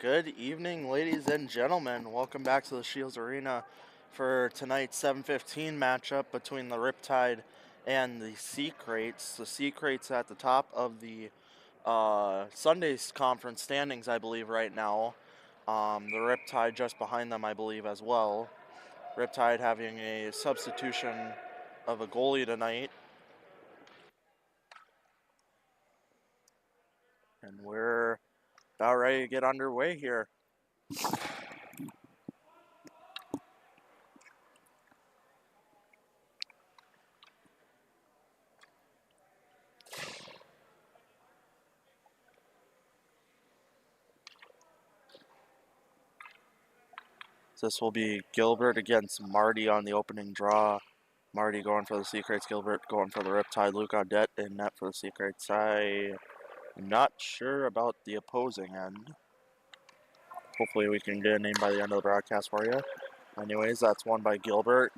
Good evening, ladies and gentlemen. Welcome back to the Shields Arena for tonight's 7:15 matchup between the Riptide and the Sea Kraits. The Sea Kraits at the top of the Sunday's conference standings, I believe, right now. The Riptide just behind them, I believe, as well. Riptide having a substitution of a goalie tonight. And we're about ready to get underway here. This will be Gilbert against Marty on the opening draw. Marty going for the Sea Kraits, Gilbert going for the Riptide, Luke Audette in net for the Sea Kraits. I'm not sure about the opposing end. Hopefully we can get a name by the end of the broadcast for you. Anyways, that's won by Gilbert.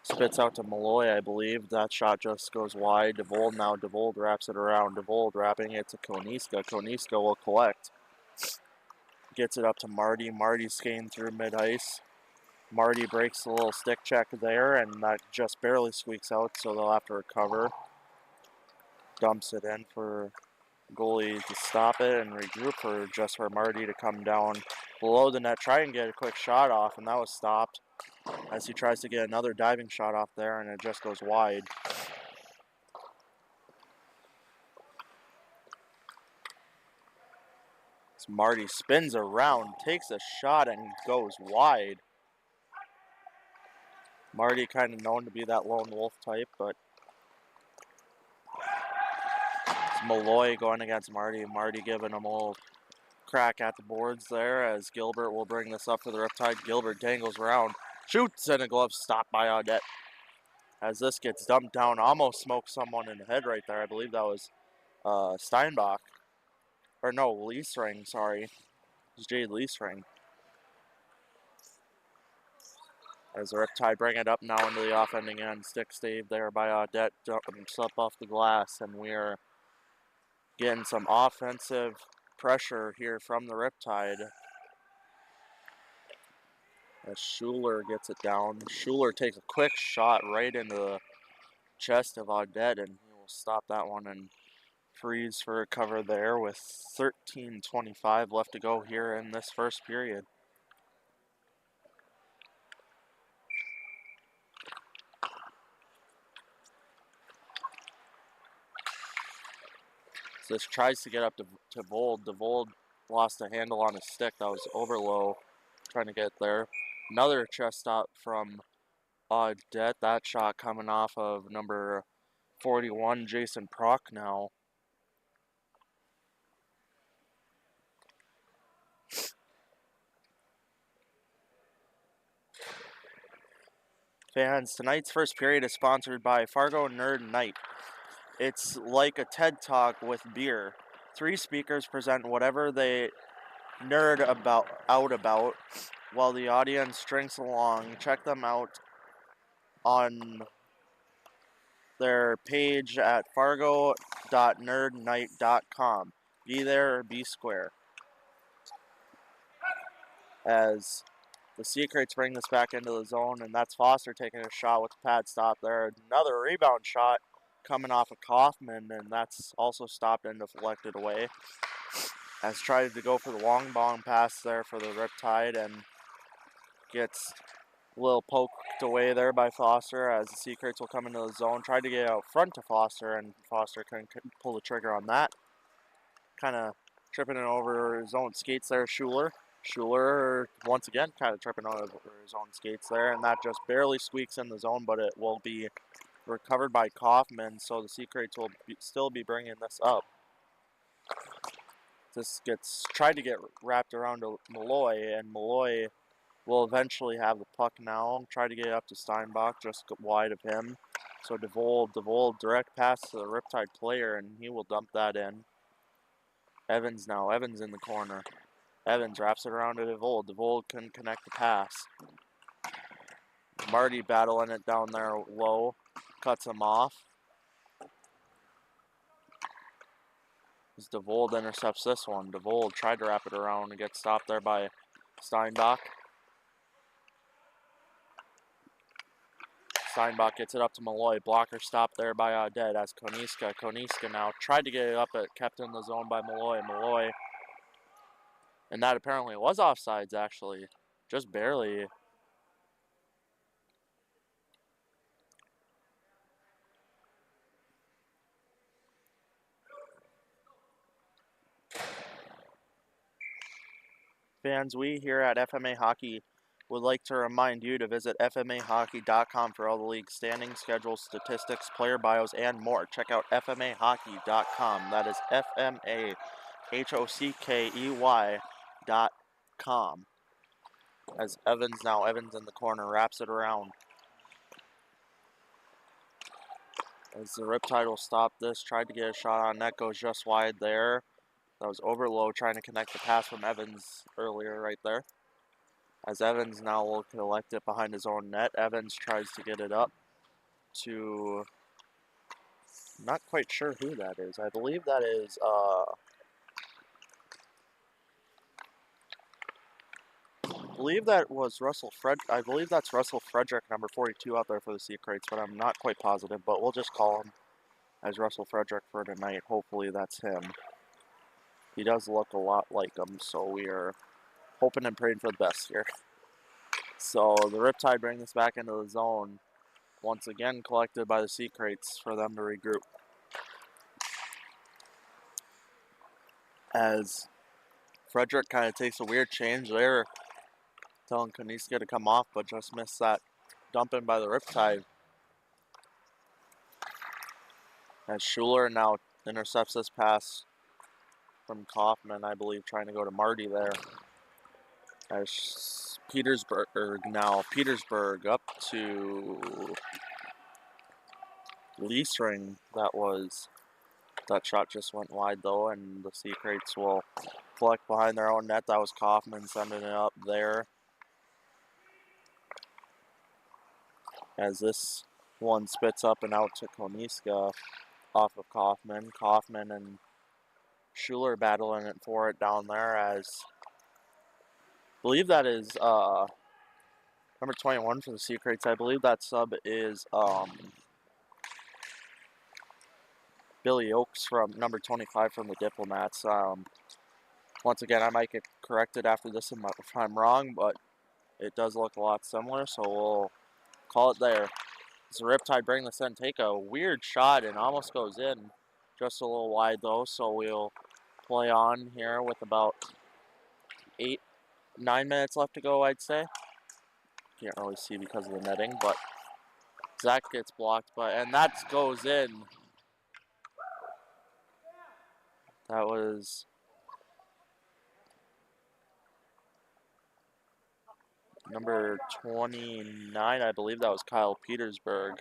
Spits out to Malloy, I believe. That shot just goes wide. DeVold now. DeVold wraps it around. DeVold wrapping it to Koniska. Koniska will collect. Gets it up to Marty. Marty skating through mid-ice. Marty breaks a little stick check there, and that just barely squeaks out, so they'll have to recover. Dumps it in for goalie to stop it and regroup for Marty to come down below the net, try and get a quick shot off, and that was stopped as he tries to get another diving shot off there, and it just goes wide. So Marty spins around, takes a shot, and goes wide. Marty kind of known to be that lone wolf type, but it's Malloy going against Marty. Marty giving him a little crack at the boards there as Gilbert will bring this up for the Riptide. Gilbert dangles around, shoots, and a glove stopped by Audette. As this gets dumped down, almost smoked someone in the head right there. I believe that was Steinbach. Or no, Leesring, sorry. It was Jade Leesring. As the Riptide bring it up now into the off-ending end. Stick stave there by Audette, jumps up off the glass, and we are getting some offensive pressure here from the Riptide. As Schuler gets it down. Schuler takes a quick shot right into the chest of Audette, and he will stop that one and freeze for a cover there with 13:25 left to go here in this first period. So this tries to get up to Vold. DeVold lost a handle on his stick. That was over low, trying to get there. Another chest stop from Audette. That shot coming off of number 41, Jason Prock now. Fans, tonight's first period is sponsored by Fargo Nerd Night. It's like a TED Talk with beer. 3 speakers present whatever they nerd about while the audience drinks along. Check them out on their page at fargo.nerdnight.com. Be there or be square. As the Sea Kraits bring this back into the zone, and that's Foster taking a shot with the pad stop there. Another rebound shot coming off of Kaufman, and that's also stopped and deflected away. As tried to go for the long ball pass there for the Riptide, and gets a little poked away there by Foster as the Sea Kraits will come into the zone. Tried to get out front to Foster, and Foster couldn't pull the trigger on that. Kind of tripping it over his own skates there, Schuler. Schuler, once again, kind of tripping over his own skates there, and that just barely squeaks in the zone, but it will be recovered by Kaufman, so the Sea Kraits will still be bringing this up. This gets tried to get wrapped around to Malloy, and Malloy will eventually have the puck now. Try to get it up to Steinbach, just wide of him. So DeVold, direct pass to the Riptide player, and he will dump that in. Evans now, Evans in the corner. Evans wraps it around to DeVold. DeVold couldn't connect the pass. Marty battling it down there low. Cuts him off. As DeVold intercepts this one. DeVold tried to wrap it around and get stopped there by Steinbach. Steinbach gets it up to Malloy. Blocker stopped there by Audet as Koniska. Koniska now tried to get it up, but kept in the zone by Malloy. Malloy. And that apparently was offsides, actually. Just barely. Fans, we here at FMA Hockey would like to remind you to visit FMAhockey.com for all the league standings, schedules, statistics, player bios, and more. Check out FMAhockey.com. That is FMAHOCKEY.com. As Evans in the corner, wraps it around. As the Riptide will stop this, tried to get a shot on net, goes just wide there. That was Overlow trying to connect the pass from Evans earlier right there. As Evans now will collect it behind his own net. Evans tries to get it up to, not quite sure who that is. I believe that is, I believe that was I believe that's Russell Frederick, number 42 out there for the Sea Kraits, but I'm not quite positive, but we'll just call him as Russell Frederick for tonight. Hopefully that's him. He does look a lot like him, so we are hoping and praying for the best here. So the Riptide bring this back into the zone. Once again collected by the Sea Kraits for them to regroup. As Frederick kind of takes a weird change there, telling Koniska to come off, but just missed that dump in by the Riptide. As Schuler now intercepts this pass from Kaufman, I believe, trying to go to Marty there. As Petersburg up to Leasring. That shot just went wide though, and the Sea Kraits will collect behind their own net. That was Kaufman sending it up there. As this one spits up and out to Koniska off of Kaufman. Kaufman and Schuler battling it for it down there, as I believe that is number 21 for the Sea Kraits. I believe that sub is Billy Oakes from number 25 from the Diplomats. Once again, I might get corrected after this if I'm wrong, but it does look a lot similar, so we'll call it there. As the Riptide bring this in, take a weird shot and almost goes in. Just a little wide though, so we'll play on here with about 9 minutes left to go, I'd say. Can't really see because of the netting, but Zach gets blocked, and that goes in. That was number 29, I believe that was Kyle Petersburg.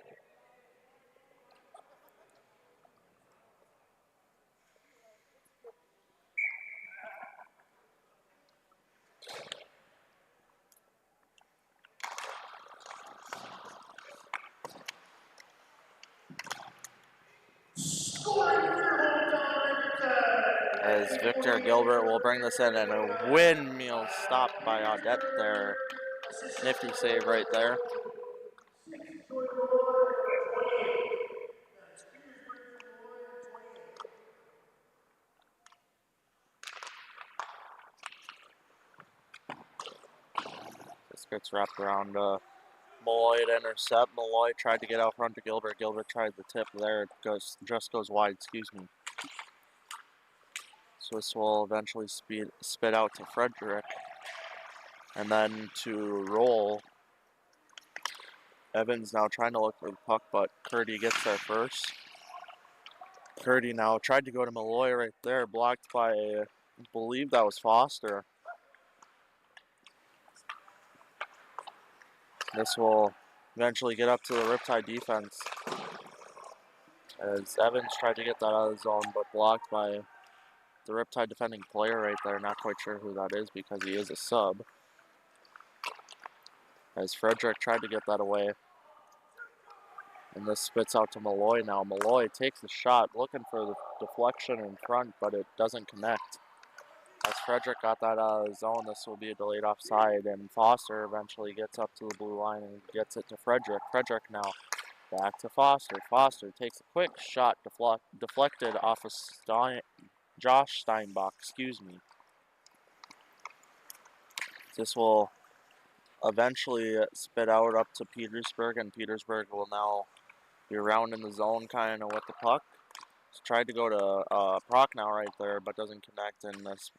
As Victor Gilbert will bring this in, and a windmill stopped by Audet there. Nifty save right there. This gets wrapped around Malloy to intercept. Malloy tried to get out front to Gilbert. Gilbert tried the tip there. It just goes wide, excuse me. Swiss will eventually spit out to Frederick. And then to roll. Evans now trying to look for the puck, but Curdy gets there first. Curdy now tried to go to Malloy right there, blocked by, I believe that was Foster. This will eventually get up to the Riptide defense. As Evans tried to get that out of the zone, but blocked by the Riptide defending player right there. Not quite sure who that is because he is a sub. As Frederick tried to get that away. And this spits out to Malloy now. Malloy takes a shot, looking for the deflection in front, but it doesn't connect. As Frederick got that out of his zone, this will be a delayed offside, and Foster eventually gets up to the blue line and gets it to Frederick. Frederick now back to Foster. Foster takes a quick shot, deflected off of Josh Steinbach, This will eventually spit out up to Petersburg, and Petersburg will now be around in the zone kind of with the puck. Tried to go to Proc now right there, but doesn't connect, and this,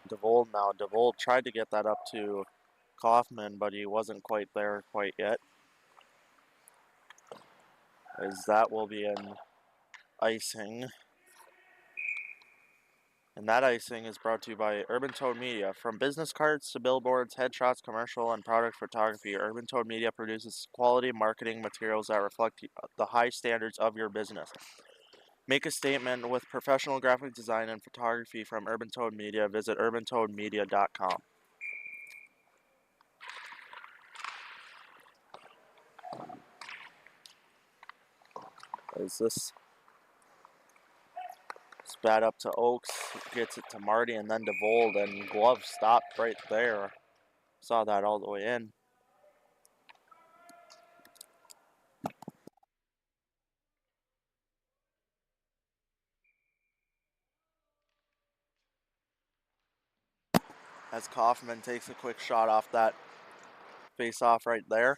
DeVold now. DeVold tried to get that up to Kaufman, but he wasn't quite there quite yet. As that will be an icing. And that icing is brought to you by Urban Toad Media. From business cards to billboards, headshots, commercial, and product photography, Urban Toad Media produces quality marketing materials that reflect the high standards of your business. Make a statement with professional graphic design and photography from Urban Toad Media. Visit urbantoadmedia.com. As this spat up to Oaks, gets it to Marty, and then DeVold, and glove stopped right there. Saw that all the way in. As Kaufman takes a quick shot off that face-off right there.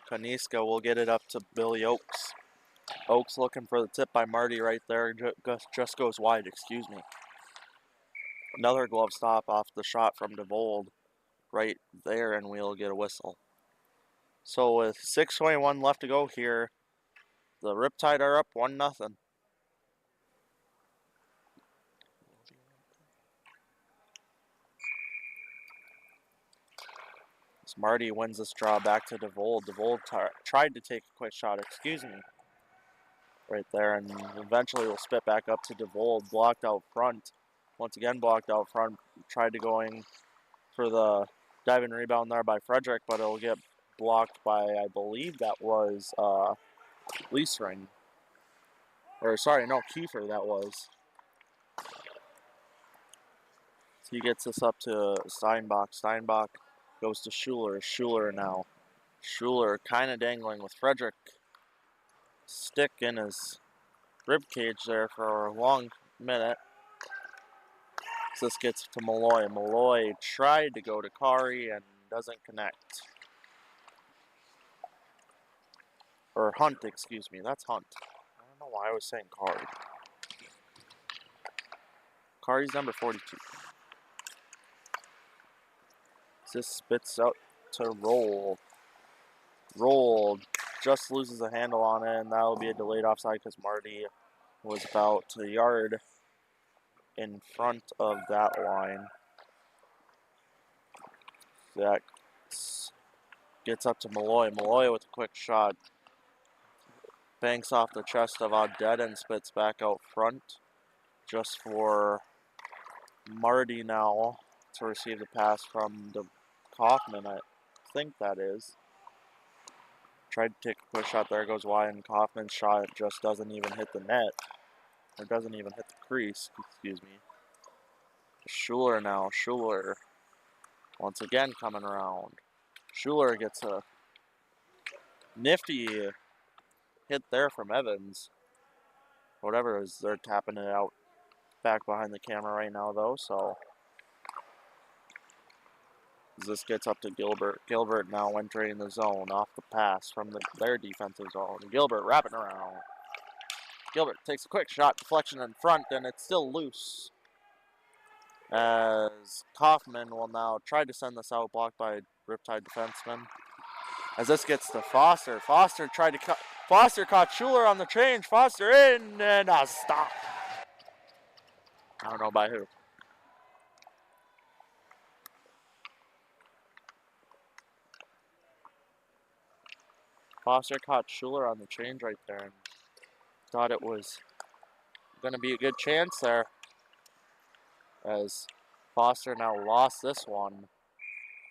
Kaniska will get it up to Billy Oaks. Oaks looking for the tip by Marty right there. Just goes wide, Another glove stop off the shot from DeVold right there, and we'll get a whistle. So with 6:21 left to go here, the Riptide are up 1-0. As Marty wins this draw back to DeVold. DeVold tried to take a quick shot, right there, and eventually will spit back up to DeVold, blocked out front. Once again blocked out front, tried to going for the diving rebound there by Frederick, but it'll get blocked by, I believe that was Leesring. Or sorry, no, Kiefer that was. He gets this up to Steinbach. Steinbach goes to Schuler. Schuler now. Schuler kind of dangling with Frederick. Stick in his rib cage there for a long minute. So this gets to Malloy. Malloy tried to go to Kari and doesn't connect. Or Hunt, That's Hunt. I don't know why I was saying Kari. Kari's number 42. This spits out to Roll. Roll just loses a handle on it, and that'll be a delayed offside because Marty was about a yard in front of that line. That gets up to Malloy. Malloy with a quick shot. Banks off the chest of Odette and spits back out front. Just for Marty now to receive the pass from the Kaufman, I think that is. Tried to take a quick shot there, goes wide, and Kaufman's shot just doesn't even hit the net. Or doesn't even hit the crease, Schuler now. Schuler once again coming around. Schuler gets a nifty hit there from Evans. Whatever it is, they're tapping it out back behind the camera right now, though, so this gets up to Gilbert. Gilbert now entering the zone off the pass from their defensive zone. Gilbert wrapping around. Gilbert takes a quick shot, deflection in front, and it's still loose. As Kaufman will now try to send this out, blocked by Riptide defenseman. As this gets to Foster. Foster tried to cut. Foster caught Schuler on the change. Foster in, and a stop. I don't know by who. Foster caught Schuler on the change right there and thought it was going to be a good chance there. As Foster now lost this one.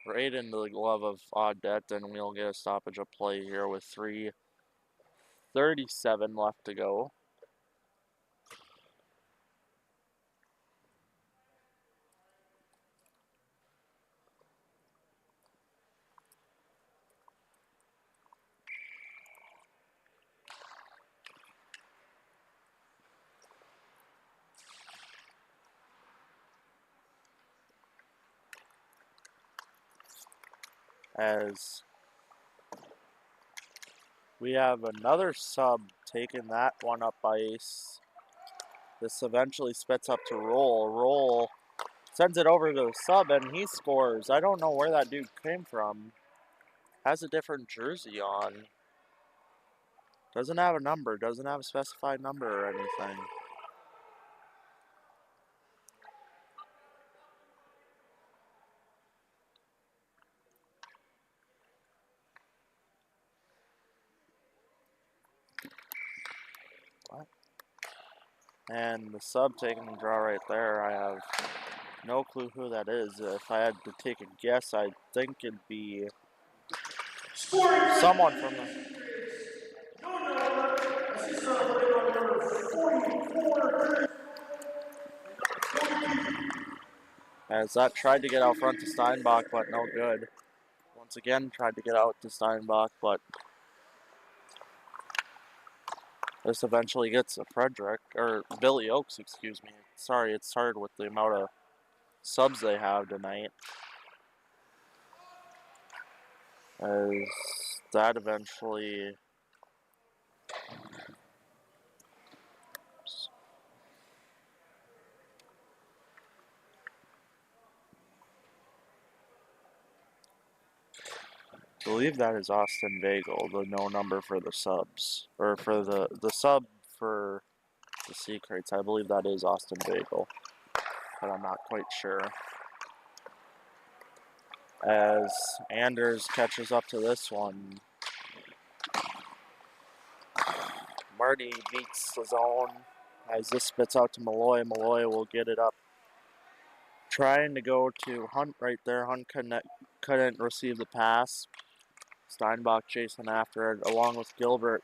right into the glove of Audette, and we'll get a stoppage of play here with 3:37 left to go. As we have another sub taking that one up ice. This eventually spits up to Roll. Roll sends it over to the sub, and he scores. I don't know where that dude came from. Has a different jersey on. Doesn't have a number. Doesn't have a specified number or anything. What? And the sub taking the draw right there. I have no clue who that is. If I had to take a guess, I think it'd be someone from the... As that tried to get out front to Steinbach, but no good. Once again, tried to get out to Steinbach, but this eventually gets a Frederick, or Billy Oaks, excuse me. Sorry, it's hard with the amount of subs they have tonight. As that eventually... I believe that is Austin Bagel, the no number for the subs. Or for the sub for the Sea Kraits. I believe that is Austin Bagel, but I'm not quite sure. As Anders catches up to this one. Marty beats the zone as this spits out to Malloy. Malloy will get it up. Trying to go to Hunt right there. Hunt couldn't receive the pass. Steinbach chasing after it along with Gilbert.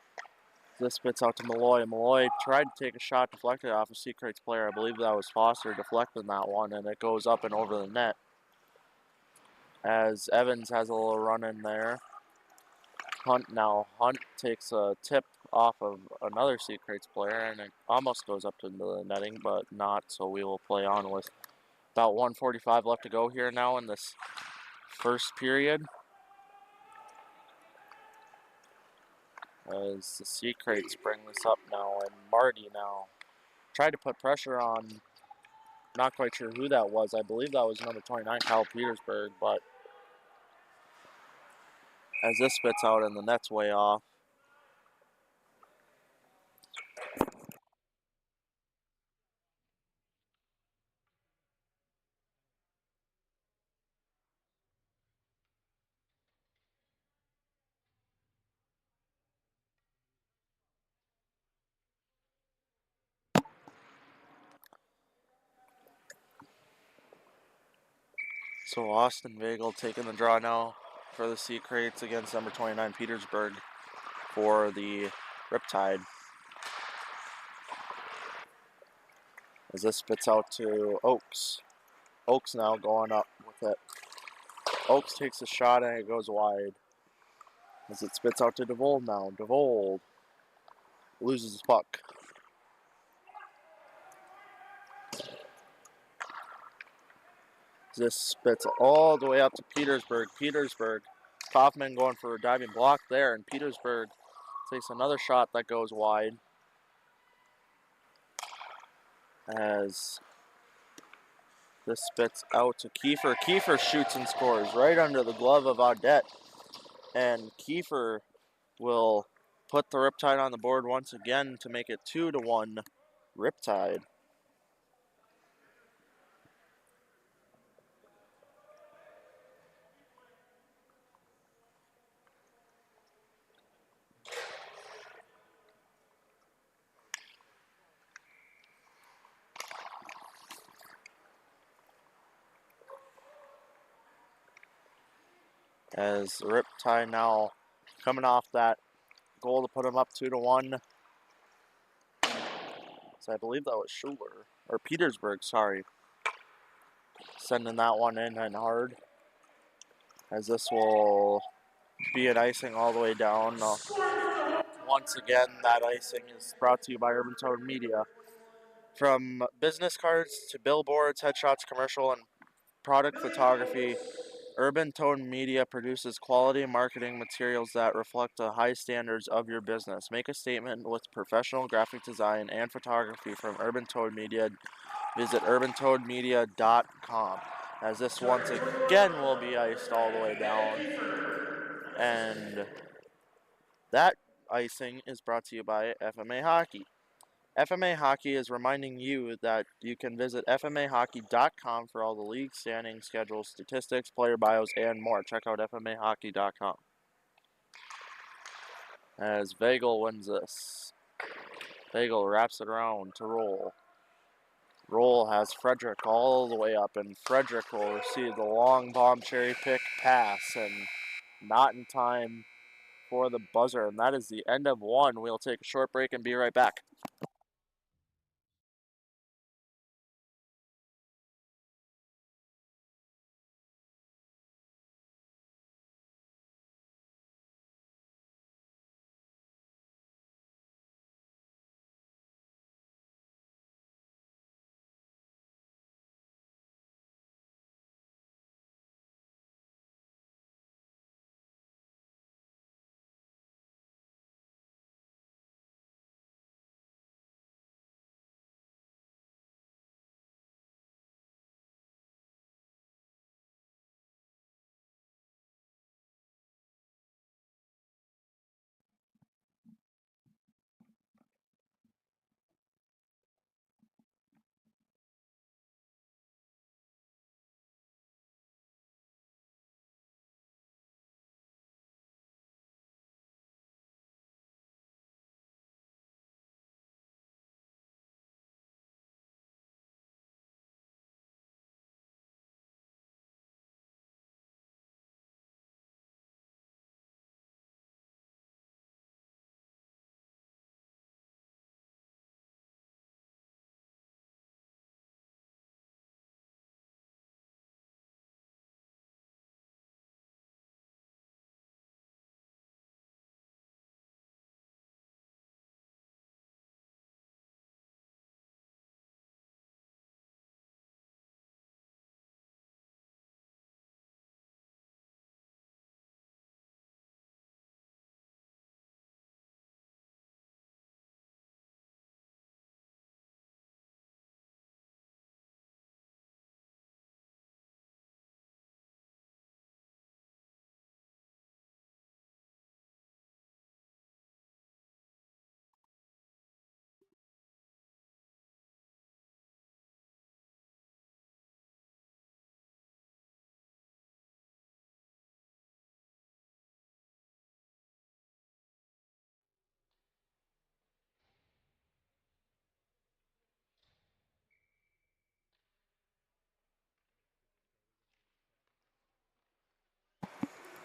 This spits out to Malloy. Malloy tried to take a shot deflected off a Sea Kraits player. I believe that was Foster deflecting that one, and it goes up and over the net. As Evans has a little run in there. Hunt now. Hunt takes a tip off of another Sea Kraits player, and it almost goes up to the netting, but not, so we will play on with about 1:45 left to go here now in this first period. As the Sea Kraits bring this up now, and Marty now tried to put pressure on, not quite sure who that was. I believe that was number 29, Kyle Petersburg, but as this spits out and the net's way off. So Austin Vagel taking the draw now for the Sea Kraits against number 29, Petersburg, for the Riptide. As this spits out to Oaks. Oaks now going up with it. Oaks takes a shot and it goes wide. As it spits out to DeVold now. DeVold loses his puck. This spits all the way up to Petersburg. Petersburg. Kaufman going for a diving block there, and Petersburg takes another shot that goes wide. As this spits out to Kiefer. Kiefer shoots and scores right under the glove of Audette. And Kiefer will put the Riptide on the board once again to make it 2-1 Riptide. As Riptide now coming off that goal to put him up 2-1. So I believe that was Schuler, or Petersburg, sorry. Sending that one in and hard. As this will be an icing all the way down. Once again, that icing is brought to you by Urban Tone Media. From business cards to billboards, headshots, commercial, and product photography, Urban Tone Media produces quality marketing materials that reflect the high standards of your business. Make a statement with professional graphic design and photography from Urban Tone Media. Visit urbantonemedia.com. As this once again will be iced all the way down. And that icing is brought to you by FMA Hockey. FMA Hockey is reminding you that you can visit FMAHockey.com for all the league standings, schedules, statistics, player bios, and more. Check out FMAHockey.com. As Vagel wins this. Vagel wraps it around to Roll. Roll has Frederick all the way up, and Frederick will receive the long bomb cherry pick pass, and not in time for the buzzer. And that is the end of one. We'll take a short break and be right back.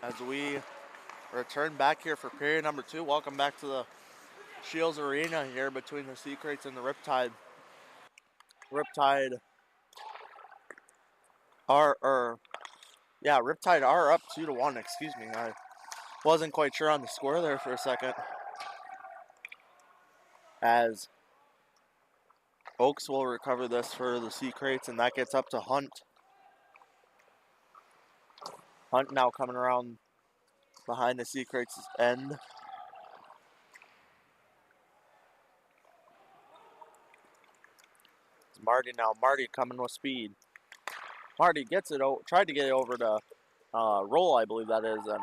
As we return back here for period number 2, welcome back to the Shields Arena here between the Sea Kraits and the Riptide. Riptide Riptide are up 2-1, excuse me. I wasn't quite sure on the score there for a second. As Oaks will recover this for the Sea Kraits, and that gets up to Hunt. Hunt now coming around behind the Sea Kraits' end. It's Marty now. Marty coming with speed. Marty gets it, tried to get it over to Roll, I believe that is, and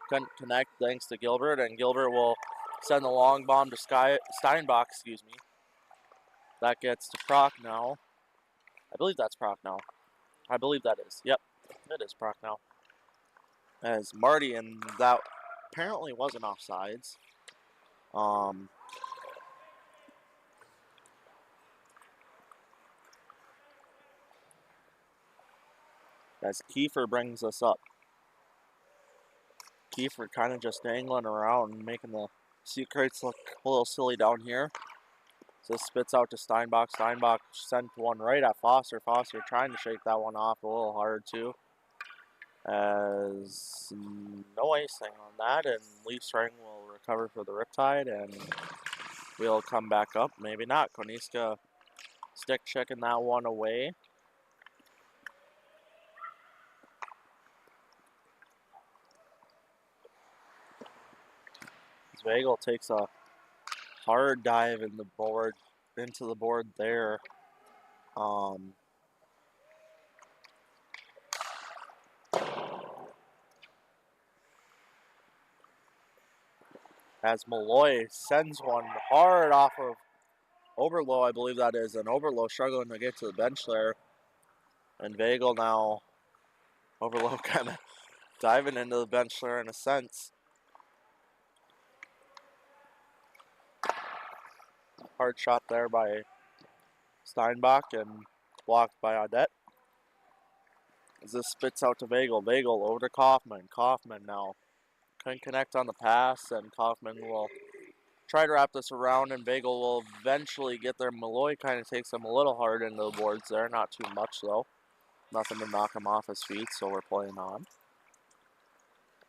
couldn't connect thanks to Gilbert, and Gilbert will send the long bomb to Steinbach, excuse me. That gets to Prochnow. I believe that's Prochnow. I believe that is. Yep, it is Prochnow. As Marty, and that apparently wasn't offsides. As Kiefer brings us up. Kiefer kind of just dangling around and making the Sea Kraits look a little silly down here. So spits out to Steinbach. Steinbach sent one right at Foster. Foster trying to shake that one off a little hard too. As no icing on that, and Leaf Ring will recover for the Riptide, and we'll come back up. Maybe not. Koniska stick checking that one away. Zvagel takes a hard dive in the board, into the board there. As Malloy sends one hard off of Oberlo, I believe that is, and Oberlo struggling to get to the bench there. And Vagel now, Oberlo kind of diving into the bench there in a sense. Hard shot there by Steinbach and blocked by Audette. As this spits out to Vagel. Vagel over to Kaufman. Kaufman now couldn't connect on the pass, and Kaufman will try to wrap this around, and Vagel will eventually get there. Malloy kind of takes him a little hard into the boards there. Not too much, though. Nothing to knock him off his feet, so we're playing on.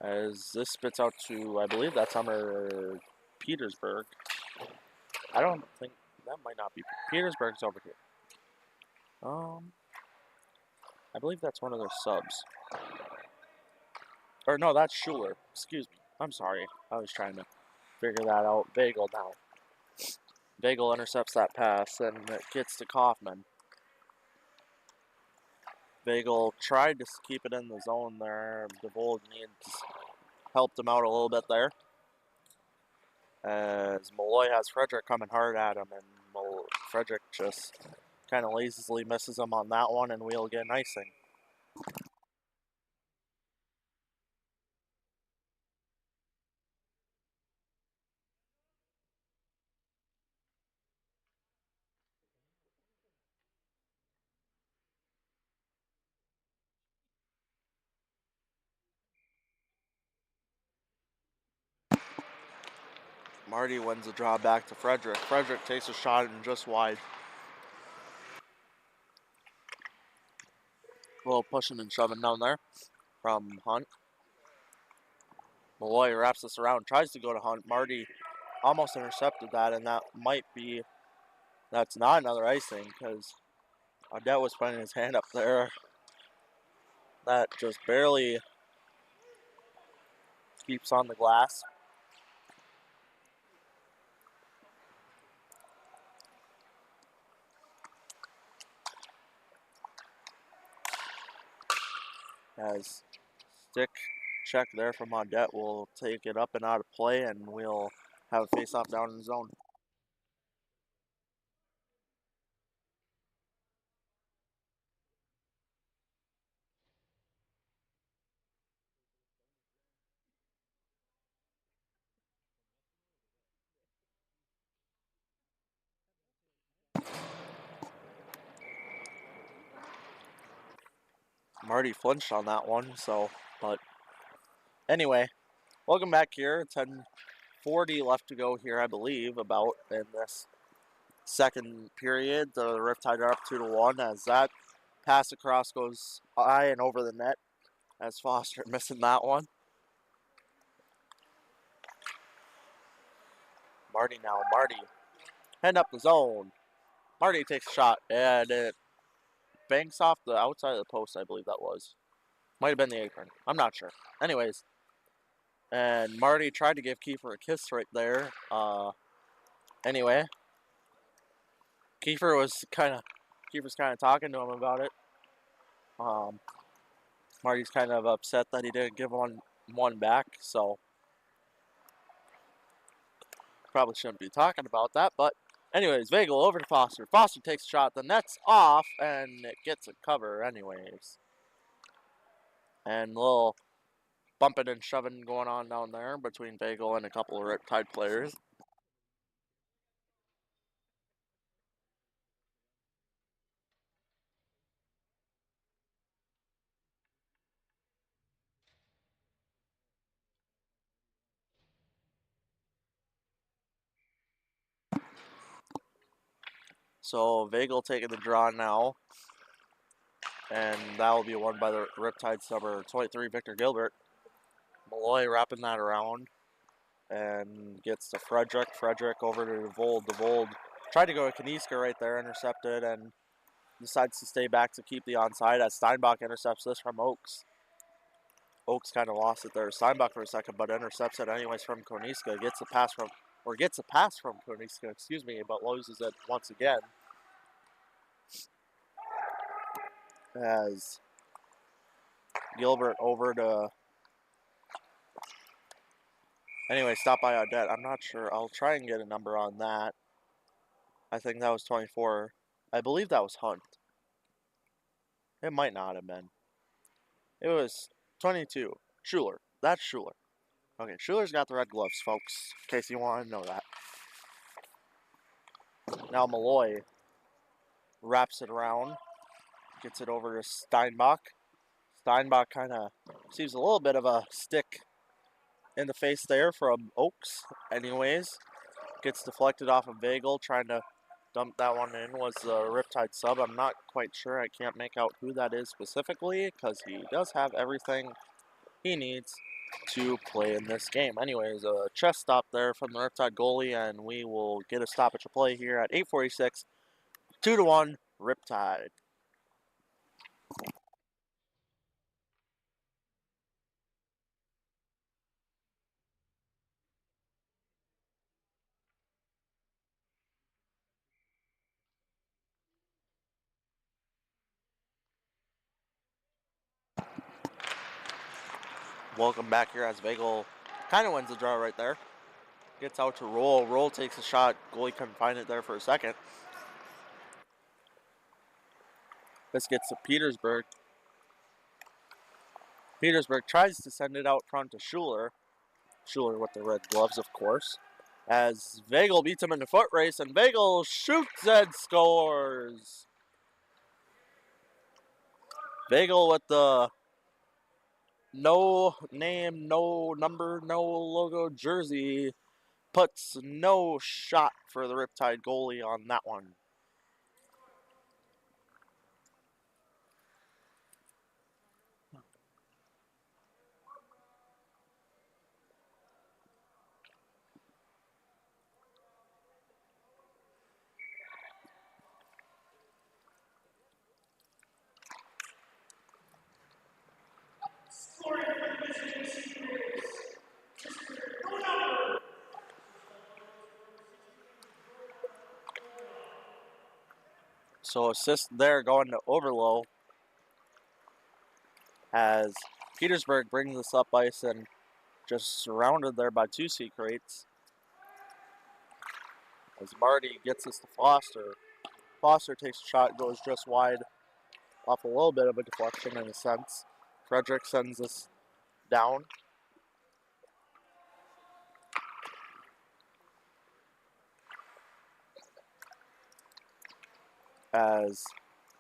As this spits out to, I believe that's under Petersburg. I don't think, that might not be. Petersburg's over here. I believe that's one of their subs. Or no, that's Schuler. Excuse me. I'm sorry. I was trying to figure that out. Vagel now. Vagel intercepts that pass, and it gets to Kaufman. Vagel tried to keep it in the zone there. DeVold helped him out a little bit there. As Malloy has Frederick coming hard at him, and Frederick just kind of lazily misses him on that one, and we'll get an icing. Marty wins the draw back to Frederick. Frederick takes a shot and just wide. A little pushing and shoving down there from Hunt. Malloy wraps this around, tries to go to Hunt. Marty almost intercepted that, and that's not another icing because Audette was putting his hand up there. That just barely keeps on the glass. As stick check there from Audette will take it up and out of play, and we'll have a face-off down in the zone. Marty flinched on that one, but anyway, welcome back here. 10:40 left to go here, I believe, about in this second period. The Riptide are up 2-1 as that pass across goes high and over the net as Foster missing that one. Marty now. Marty heading up the zone. Marty takes a shot, and it banks off the outside of the post, I believe that was. Might have been the apron. I'm not sure. Anyways, and Marty tried to give Kiefer a kiss right there. Anyway, Kiefer's kind of talking to him about it. Marty's kind of upset that he didn't give one back, so probably shouldn't be talking about that. But anyways, Vagel over to Foster. Foster takes a shot. The net's off, and it gets a cover anyways. And a little bumping and shoving going on down there between Vagel and a couple of Riptide players. So Vagel taking the draw now. And that will be won by the Riptide number 23, Victor Gilbert. Malloy wrapping that around and gets to Frederick. Frederick over to DeVold. DeVold tried to go to Kaniska right there, intercepted, and decides to stay back to keep the onside as Steinbach intercepts this from Oaks. Oaks kind of lost it there. Steinbach for a second, but intercepts it anyways from Koniska. Gets a pass from Koniska, excuse me, but loses it once again. As Gilbert over to... Anyway, stop by Audette. I'm not sure. I'll try and get a number on that. I think that was 24. I believe that was Hunt. It might not have been. It was 22. Schuler. That's Schuler. Okay, Schuler's got the red gloves, folks, in case you want to know that. Now Malloy wraps it around. Gets it over to Steinbach. Steinbach kind of receives a little bit of a stick in the face there from Oaks. Anyways, gets deflected off of Vagel, trying to dump that one in. Was the Riptide sub. I'm not quite sure. I can't make out who that is specifically because he does have everything he needs to play in this game. Anyways, a chest stop there from the Riptide goalie, and we will get a stoppage of play here at 8:46. 2-1 Riptide. Welcome back here as Vagel kind of wins the draw right there. Gets out to Roll. Roll takes a shot. Goalie couldn't find it there for a second. This gets to Petersburg. Petersburg tries to send it out front to Schuler. Schuler with the red gloves, of course. As Vagel beats him in the foot race, and Vagel shoots and scores. Vagel with the no name, no number, no logo jersey puts no shot for the Riptide goalie on that one. So assist there going to Overlow as Petersburg brings this up ice and just surrounded there by two Sea Kraits. As Marty gets this to Foster. Foster takes a shot, goes just wide off a little bit of a deflection in a sense. Frederick sends this down. As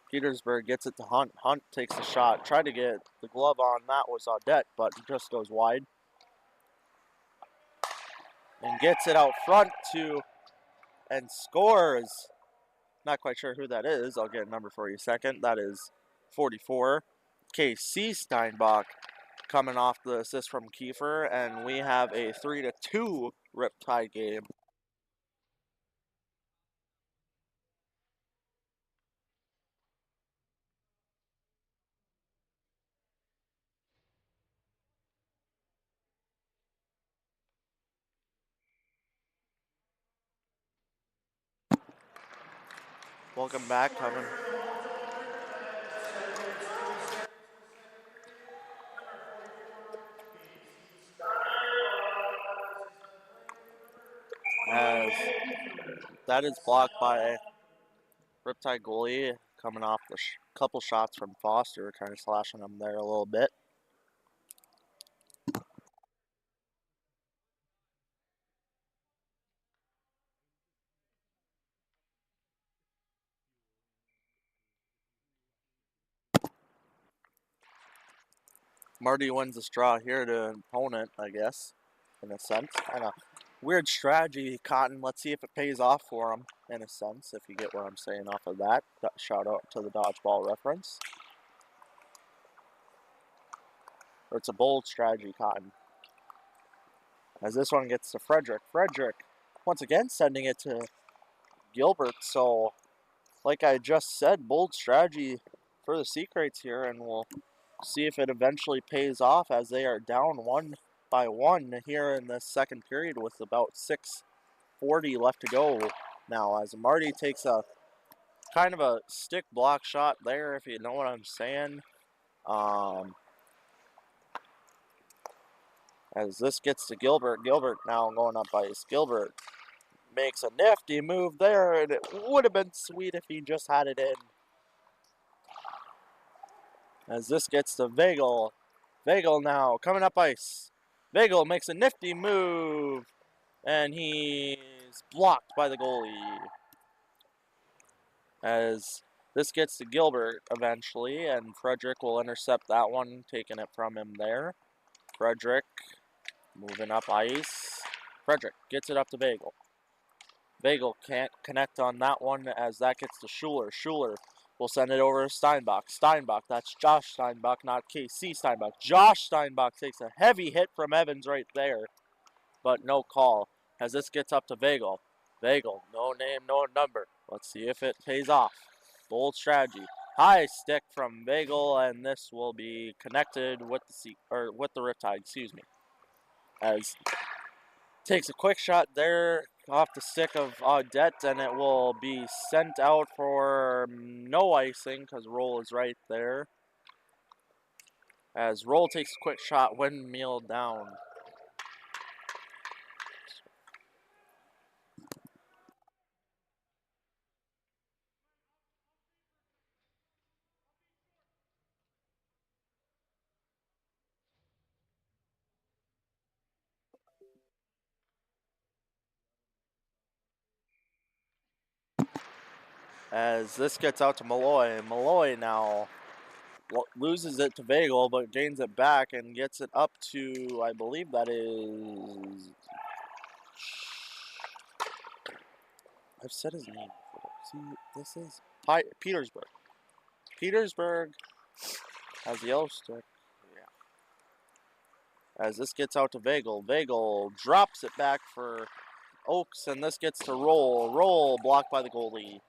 Petersburg gets it to Hunt. Hunt takes a shot. Tried to get the glove on. That was Audette, but it just goes wide. And gets it out front to and scores. Not quite sure who that is. I'll get a number for you in a second. That is 44. KC Steinbach coming off the assist from Kiefer, and we have a 3-2 Riptide game. Welcome back, coming. As that is blocked by Riptide goalie, coming off the couple shots from Foster, kind of slashing him there a little bit. Marty wins the straw here to an opponent, I guess, in a sense. Kind of Weird strategy, Cotton. Let's see if it pays off for him, in a sense, if you get what I'm saying off of that. Shout out to the dodgeball reference. Or it's a bold strategy, Cotton. As this one gets to Frederick. Frederick, once again, sending it to Gilbert. So, like I just said, bold strategy for the Sea Kraits here, and we'll see if it eventually pays off as they are down 1-1 here in the second period with about 6:40 left to go now, as Marty takes a kind of a stick block shot there, if you know what I'm saying. As this gets to Gilbert. Gilbert now going up ice. Gilbert makes a nifty move there, and it would have been sweet if he just had it in. As this gets to Vagel. Vagel now coming up ice. Vagel makes a nifty move, and he's blocked by the goalie. As this gets to Gilbert eventually, and Frederick will intercept that one, taking it from him there. Frederick moving up ice. Frederick gets it up to Vagel. Vagel can't connect on that one as that gets to Schuler. Schuler will send it over to Steinbach. Steinbach, that's Josh Steinbach, not KC Steinbach. Josh Steinbach takes a heavy hit from Evans right there, but no call as this gets up to Vagel. Vagel, no name, no number. Let's see if it pays off. Bold strategy. High stick from Vagel, and this will be connected with the Riptide, excuse me. As takes a quick shot there off the stick of Audette, and it will be sent out for no icing because Roll is right there. As Roll takes a quick shot, windmill down. As this gets out to Malloy. Malloy now loses it to Vagel, but gains it back and gets it up to, I believe that is... I've said his name before. See, this is Petersburg. Petersburg has the yellow stick. Yeah. As this gets out to Vagel. Vagel drops it back for Oaks, and this gets to Roll. Roll blocked by the goalie.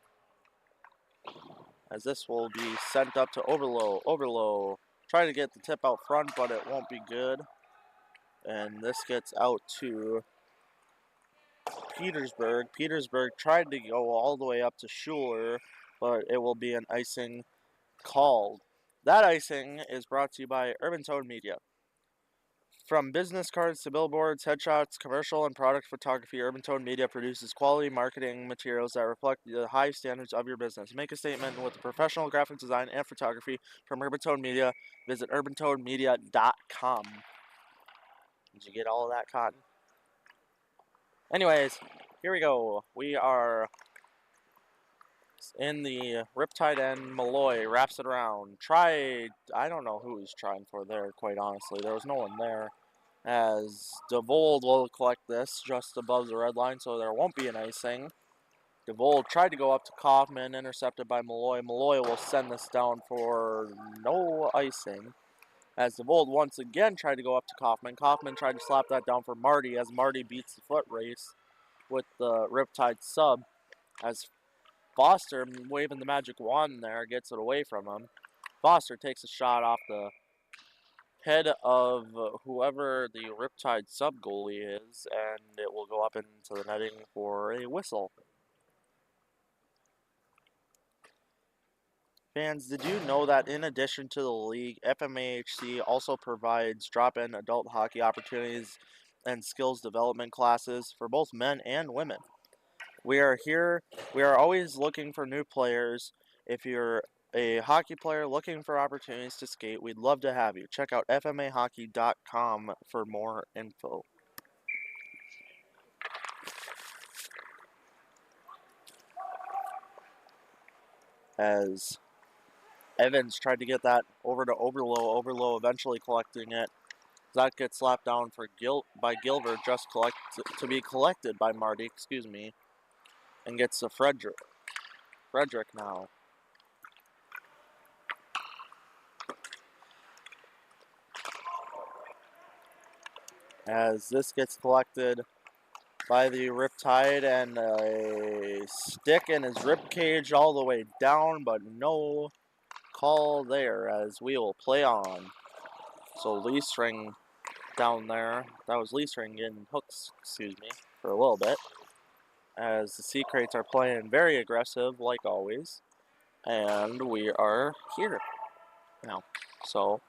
As this will be sent up to Overlow. Overlow trying to get the tip out front, but it won't be good. And this gets out to Petersburg. Petersburg tried to go all the way up to Schuler, but it will be an icing called. That icing is brought to you by Urban Tone Media. From business cards to billboards, headshots, commercial and product photography, Urban Tone Media produces quality marketing materials that reflect the high standards of your business. Make a statement with professional graphic design and photography from Urban Tone Media. Visit urbantonemedia.com. Did you get all of that, Cotton? Anyways, here we go. We are in the Riptide, and Malloy wraps it around. I don't know who he's trying for there, quite honestly. There was no one there. As DeVold will collect this just above the red line, so there won't be an icing. DeVold tried to go up to Kaufman, intercepted by Malloy. Malloy will send this down for no icing. As DeVold once again tried to go up to Kaufman. Kaufman tried to slap that down for Marty, as Marty beats the foot race with the Riptide sub. As Foster, waving the magic wand there, gets it away from him. Foster takes a shot off the head of whoever the Riptide sub-goalie is, and it will go up into the netting for a whistle. Fans, did you know that in addition to the league, FMAHC also provides drop-in adult hockey opportunities and skills development classes for both men and women? We are always looking for new players. If you're a hockey player looking for opportunities to skate, we'd love to have you. Check out fmahockey.com for more info. As Evans tried to get that over to Overlow, Overlow eventually collecting it. That gets slapped down for by Gilbert, just to be collected by Marty, excuse me, and gets to Frederick. Frederick now. As this gets collected by the Riptide, and a stick in his rib cage all the way down, but no call there as we will play on. So Lee String down there. That was Lee String getting hooks, excuse me, for a little bit. As the Sea Kraits are playing very aggressive, like always. And we are here now. So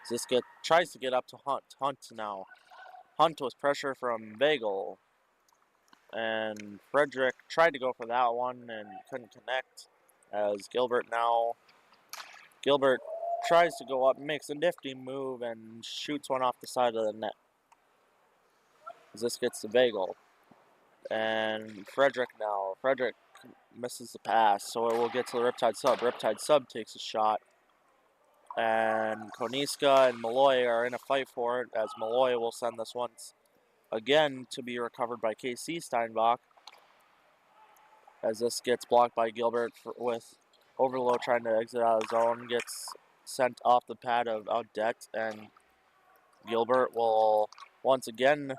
this tries to get up to Hunt. Hunt now. Hunt was pressure from Bagel. And Frederick tried to go for that one and couldn't connect. As Gilbert tries to go up, makes a nifty move, and shoots one off the side of the net. As this gets to Bagel. And Frederick now. Frederick misses the pass, so it will get to the Riptide sub. Riptide sub takes a shot. And Koniska and Malloy are in a fight for it, as Malloy will send this once again to be recovered by KC Steinbach. As this gets blocked by Gilbert with Overload trying to exit out of the zone, gets sent off the pad of Audette, and Gilbert will once again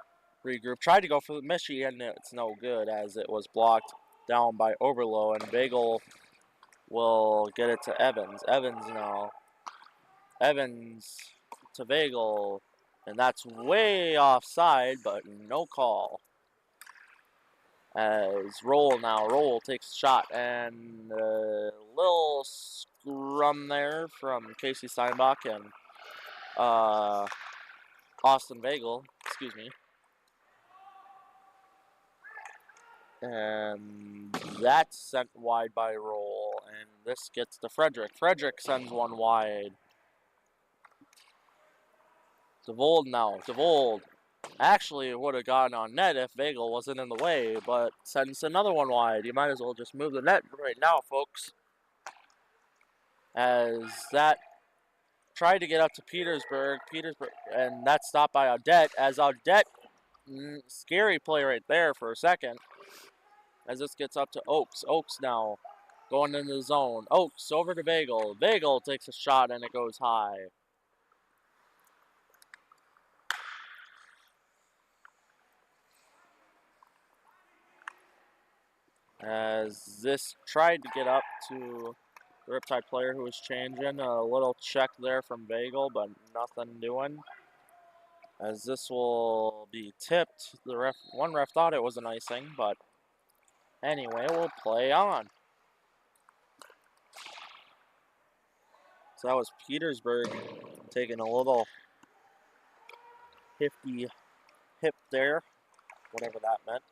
regroup. Try to go for the Mishi, and it's no good as it was blocked down by Overload, and Bagel will get it to Evans. Evans now. Evans to Bagel, and that's way offside, but no call. As Roll takes a shot, and a little scrum there from Casey Steinbach and Austin Bagel, excuse me. And that's sent wide by Roll, and this gets to Frederick. Frederick sends one wide. DeVold now. DeVold actually would have gotten on net if Bagel wasn't in the way, but sends another one wide. You might as well just move the net right now, folks. As that tried to get up to Petersburg, and that's stopped by Audette. As Audette, scary play right there for a second. As this gets up to Oaks. Oaks now going into the zone. Oaks over to Bagel. Bagel takes a shot and it goes high. As this tried to get up to the Riptide player who was changing. A little check there from Bagel, but nothing doing. As this will be tipped. One ref thought it was an icing, but anyway, we'll play on. So that was Petersburg taking a little hefty hip there, whatever that meant.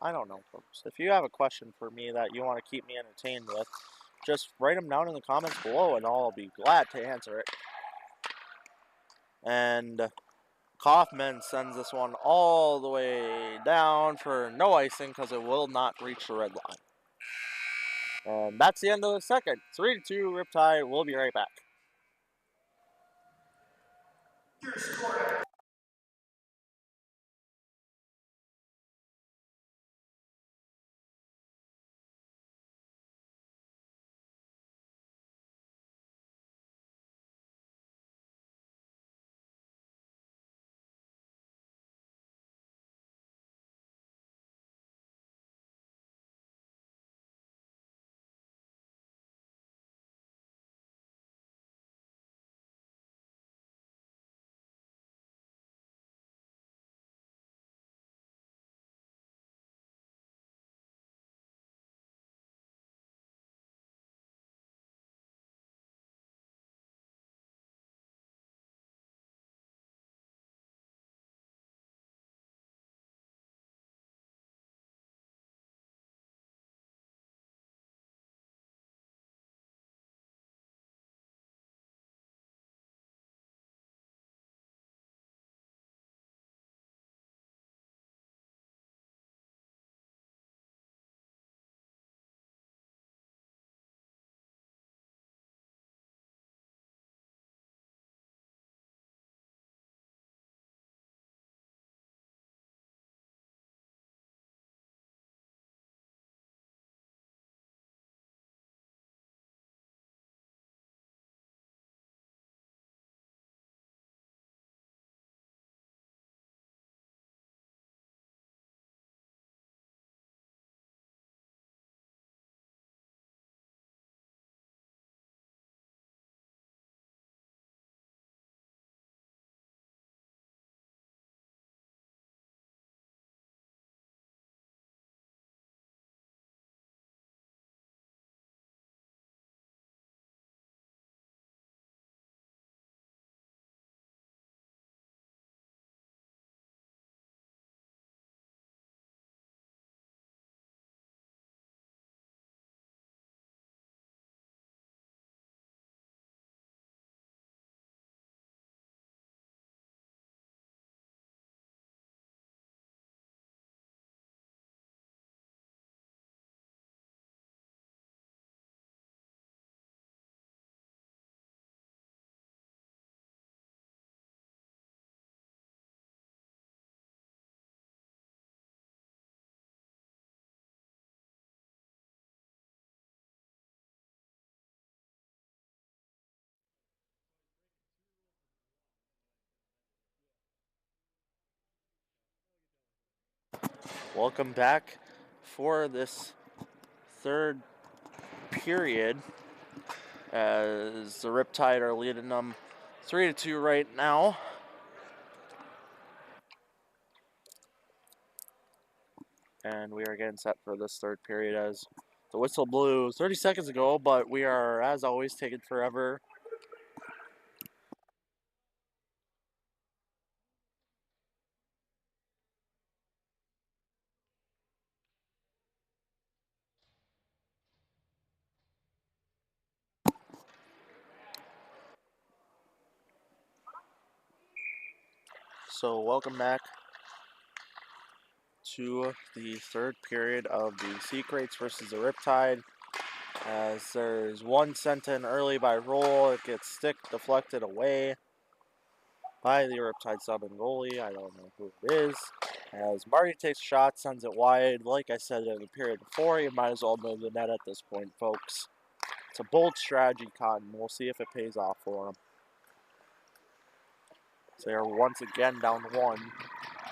I don't know, folks. If you have a question for me that you want to keep me entertained with, just write them down in the comments below and I'll be glad to answer it. And Kaufman sends this one all the way down for no icing because it will not reach the red line. And that's the end of the second. 3-2 Riptide. We'll be right back. Welcome back for this third period as the Riptide are leading them 3-2 right now. And we are getting set for this third period as the whistle blew 30 seconds ago, but we are, as always, taking forever. So welcome back to the third period of the Sea Kraits versus the Riptide. As there's one sent in early by Roll, it gets stick deflected away by the Riptide sub and goalie. I don't know who it is. As Marty takes a shot, sends it wide. Like I said in the period before, you might as well move the net at this point, folks. It's a bold strategy, Cotton. We'll see if it pays off for them. So they are once again down 1.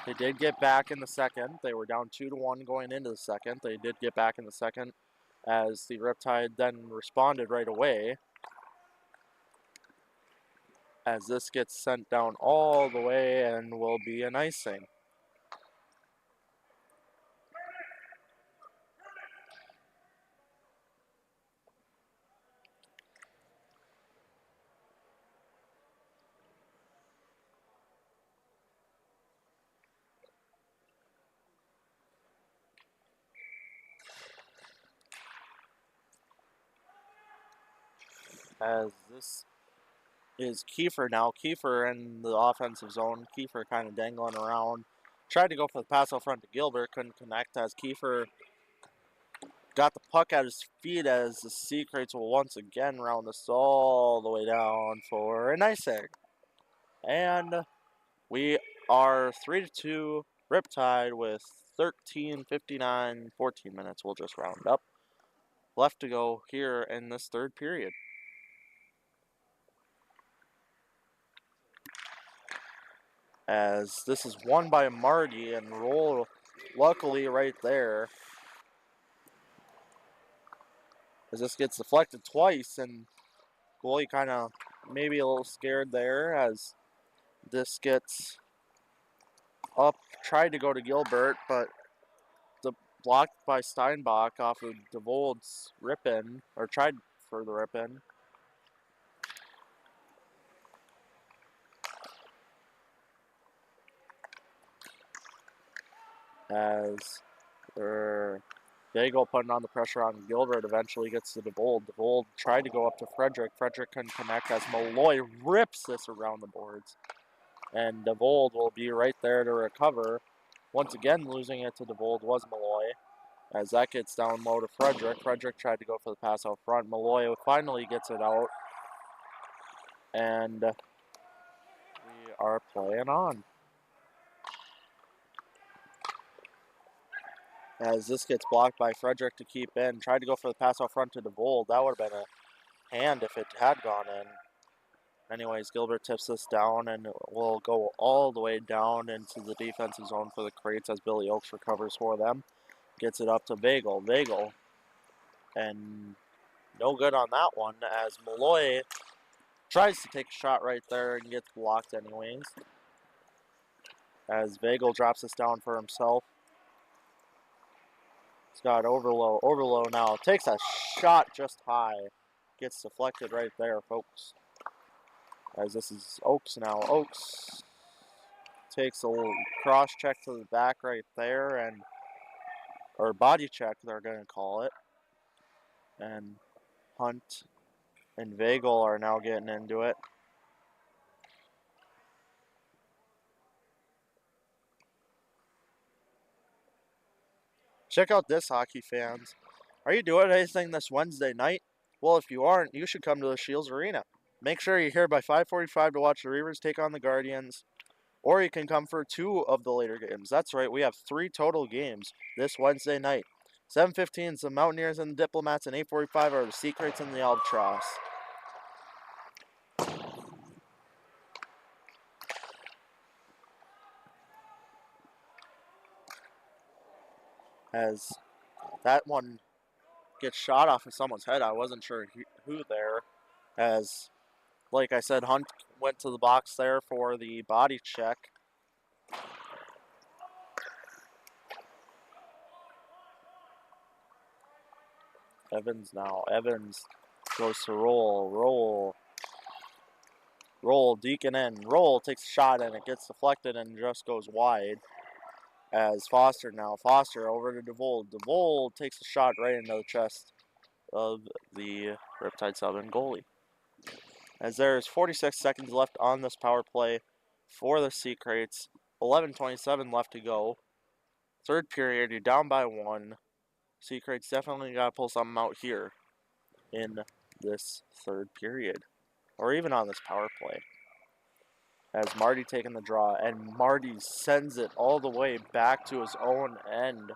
They did get back in the second. They were down 2-1 going into the second. They did get back in the second as the Riptide then responded right away. As this gets sent down all the way and will be an icing. As this is Kiefer now. Kiefer in the offensive zone. Kiefer kind of dangling around. Tried to go for the pass out front to Gilbert. Couldn't connect as Kiefer got the puck at his feet as the Sea Kraits will once again round this all the way down for an icing. And we are 3-2 Riptide with 13:59, 14 minutes. We'll just round up. Left to go here in this third period. As this is won by Marty and Roll luckily right there. As this gets deflected twice and goalie kind of maybe a little scared there as this gets up, tried to go to Gilbert, but blocked by Steinbach off of DeVold's rip-in, or tried for the rip-in. As Daigle putting on the pressure on Gilbert eventually gets to DeVold. DeVold tried to go up to Frederick. Frederick couldn't connect as Malloy rips this around the boards. And DeVold will be right there to recover. Once again, losing it to DeVold was Malloy. As that gets down low to Frederick. Frederick tried to go for the pass out front. Malloy finally gets it out. And we are playing on. As this gets blocked by Frederick to keep in. Tried to go for the pass out front to DeVold. That would have been a hand if it had gone in. Anyways, Gilbert tips this down and will go all the way down into the defensive zone for the Kraits as Billy Oakes recovers for them. Gets it up to Vagel. Vagel. And no good on that one as Malloy tries to take a shot right there and gets blocked anyways. As Vagel drops this down for himself. He's got Overlow. Overlow now takes a shot just high. Gets deflected right there, folks. As this is Oakes now. Oakes takes a little cross check to the back right there, and or body check they're going to call it. And Hunt and Vagel are now getting into it. Check out this, hockey fans. Are you doing anything this Wednesday night? Well, if you aren't, you should come to the Shields Arena. Make sure you're here by 5:45 to watch the Reavers take on the Guardians. Or you can come for 2 of the later games. That's right, we have 3 total games this Wednesday night. 7:15 is the Mountaineers and the Diplomats, and 8:45 are the Sea Kraits and the Albatross. as that one gets shot off of someone's head. I wasn't sure who there, as, like I said, Hunt went to the box there for the body check. Evans now. Evans goes to roll. Deacon in. Roll takes a shot and it gets deflected and just goes wide. As Foster now. Foster over to DeVold. DeVold takes a shot right into the chest of the Riptide sub and goalie. As there's 46 seconds left on this power play for the Sea Kraits. 11:27 left to go. Third period, you're down by 1. Sea Kraits definitely got to pull something out here in this third period, or even on this power play. As Marty taking the draw, and Marty sends it all the way back to his own end.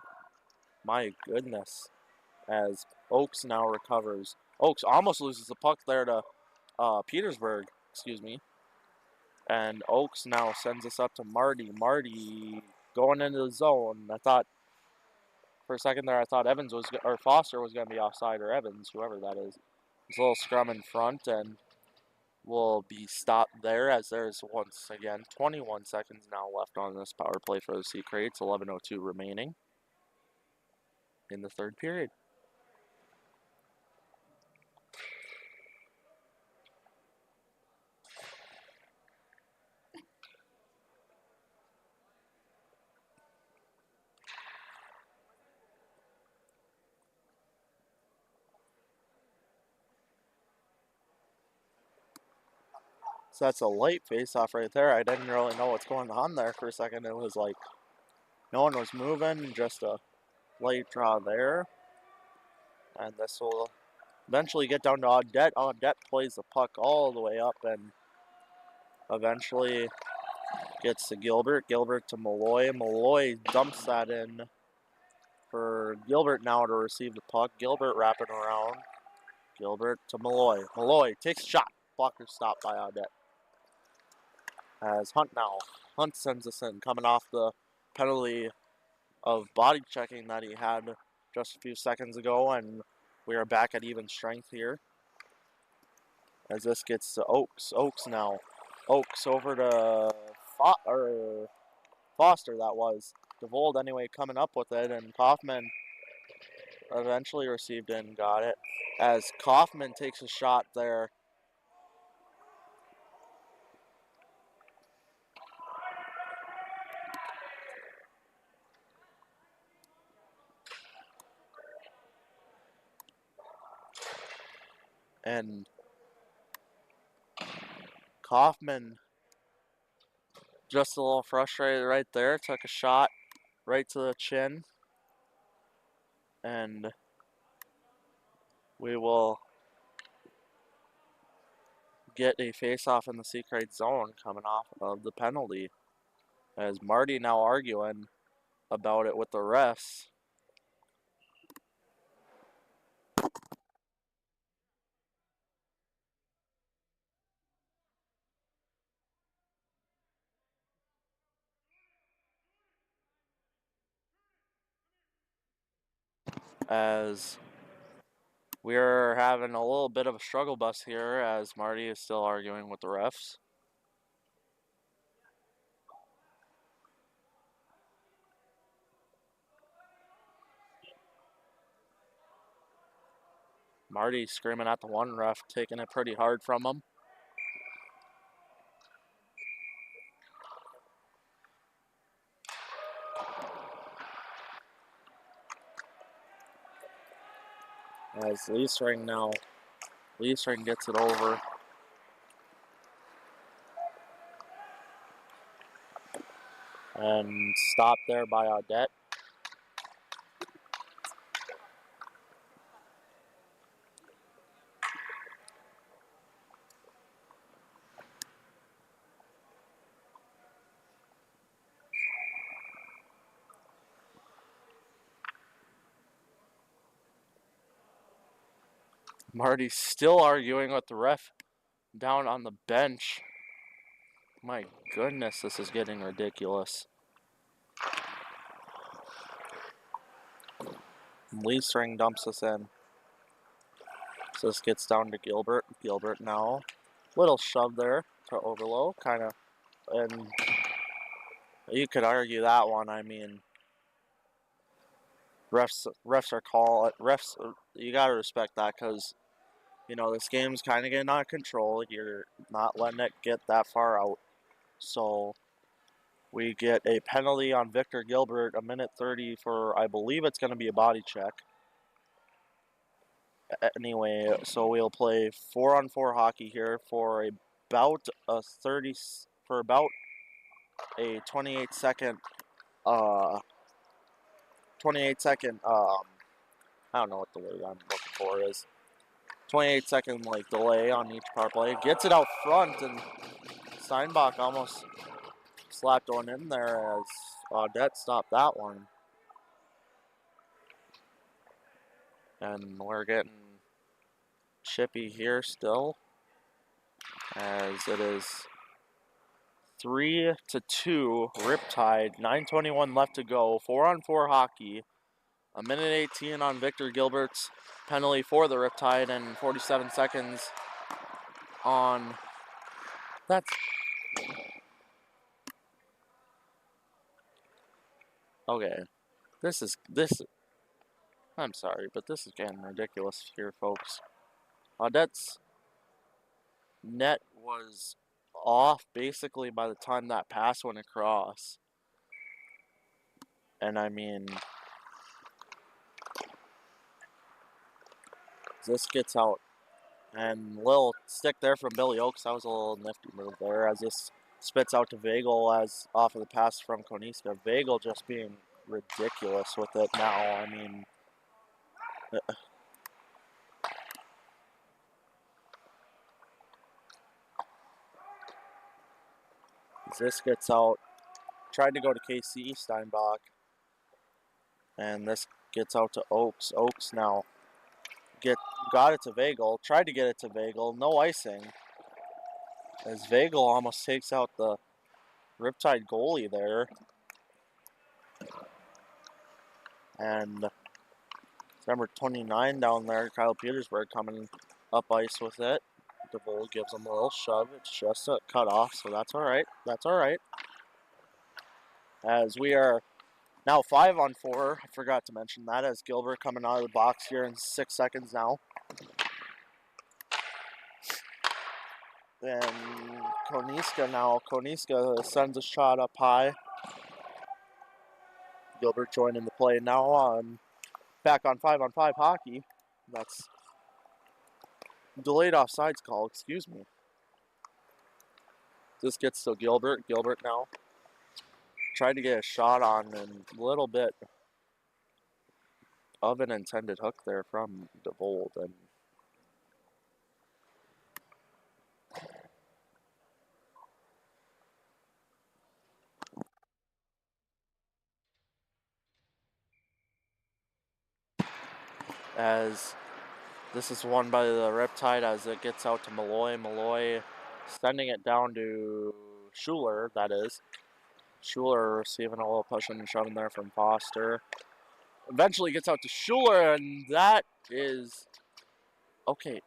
My goodness. As Oakes now recovers. Oakes almost loses the puck there to Petersburg, excuse me. And Oakes now sends us up to Marty. Marty going into the zone. I thought, for a second there, I thought Evans was, or Foster was going to be offside, or Evans, whoever that is. There's a little scrum in front, and will be stopped there, as there's once again 21 seconds now left on this power play for the Sea Kraits. 11:02 remaining in the third period. So that's a light face-off right there. I didn't really know what's going on there for a second. It was like no one was moving, just a light draw there. And this will eventually get down to Audette. Audette plays the puck all the way up and eventually gets to Gilbert. Gilbert to Malloy. Malloy dumps that in for Gilbert now to receive the puck. Gilbert wrapping around. Gilbert to Malloy. Malloy takes a shot. Blocker stopped by Audette. As Hunt now. Hunt sends us in, coming off the penalty of body checking that he had just a few seconds ago, and we are back at even strength here. As this gets to Oakes. Oakes now. Oakes over to Foster, that was. DeVold anyway coming up with it, and Kaufman eventually received it and got it. As Kaufman takes a shot there. And Kaufman, just a little frustrated right there, took a shot right to the chin. And we will get a face-off in the Sea Kraits zone coming off of the penalty. As Marty now arguing about it with the refs. As we're having a little bit of a struggle bus here, as Marty is still arguing with the refs. Marty screaming at the one ref, taking it pretty hard from him. As Leesring now, Leesring gets it over. And stopped there by Audette. Marty's still arguing with the ref down on the bench. My goodness, this is getting ridiculous. Lee String dumps us in. So this gets down to Gilbert. Gilbert now. Little shove there to Overlow, kind of. And you could argue that one. I mean, refs are refs. You gotta respect that because you know this game's kind of getting out of control. You're not letting it get that far out. So we get a penalty on Victor Gilbert, a minute 30 for I believe it's going to be a body check. Anyway, so we'll play 4-on-4 hockey here for about a 28 second 28 second I don't know what the word I'm looking for is. 28 second like delay on each power play. Gets it out front and Steinbach almost slapped one in there as Audette stopped that one. And we're getting chippy here still as it is 3-2 Riptide. 9:21 left to go. 4-on-4 hockey. A minute 18 on Victor Gilbert's penalty for the Riptide and 47 seconds on that's okay. This I'm sorry, but this is getting ridiculous here, folks. Audette's net was off basically by the time that pass went across. And I mean, this gets out. And little stick there from Billy Oakes. That was a little nifty move there as this spits out to Vagel as off of the pass from Koniska. Vagel just being ridiculous with it now. I mean, this gets out. Tried to go to KC Steinbach. And this gets out to Oakes. Oakes now got it to Vagel. Tried to get it to Vagel. No icing. As Vagel almost takes out the Riptide goalie there. And number 29 down there, Kyle Petersburg, coming up ice with it. DeVol gives him a little shove. It's just a cut off, so that's all right. That's all right. As we are now 5-on-4. I forgot to mention that as Gilbert coming out of the box here in 6 seconds now. Then Koniska now. Koniska sends a shot up high. Gilbert joining the play now on back on 5-on-5 hockey. That's delayed offsides call, excuse me. This gets to Gilbert. Gilbert now tried to get a shot on and a little bit of an intended hook there from DeVold. And as this is won by the Riptide as it gets out to Malloy. Malloy sending it down to Schuler, that is. Schuler receiving a little push and shoving there from Foster. Eventually gets out to Schuler, and that is... Okay.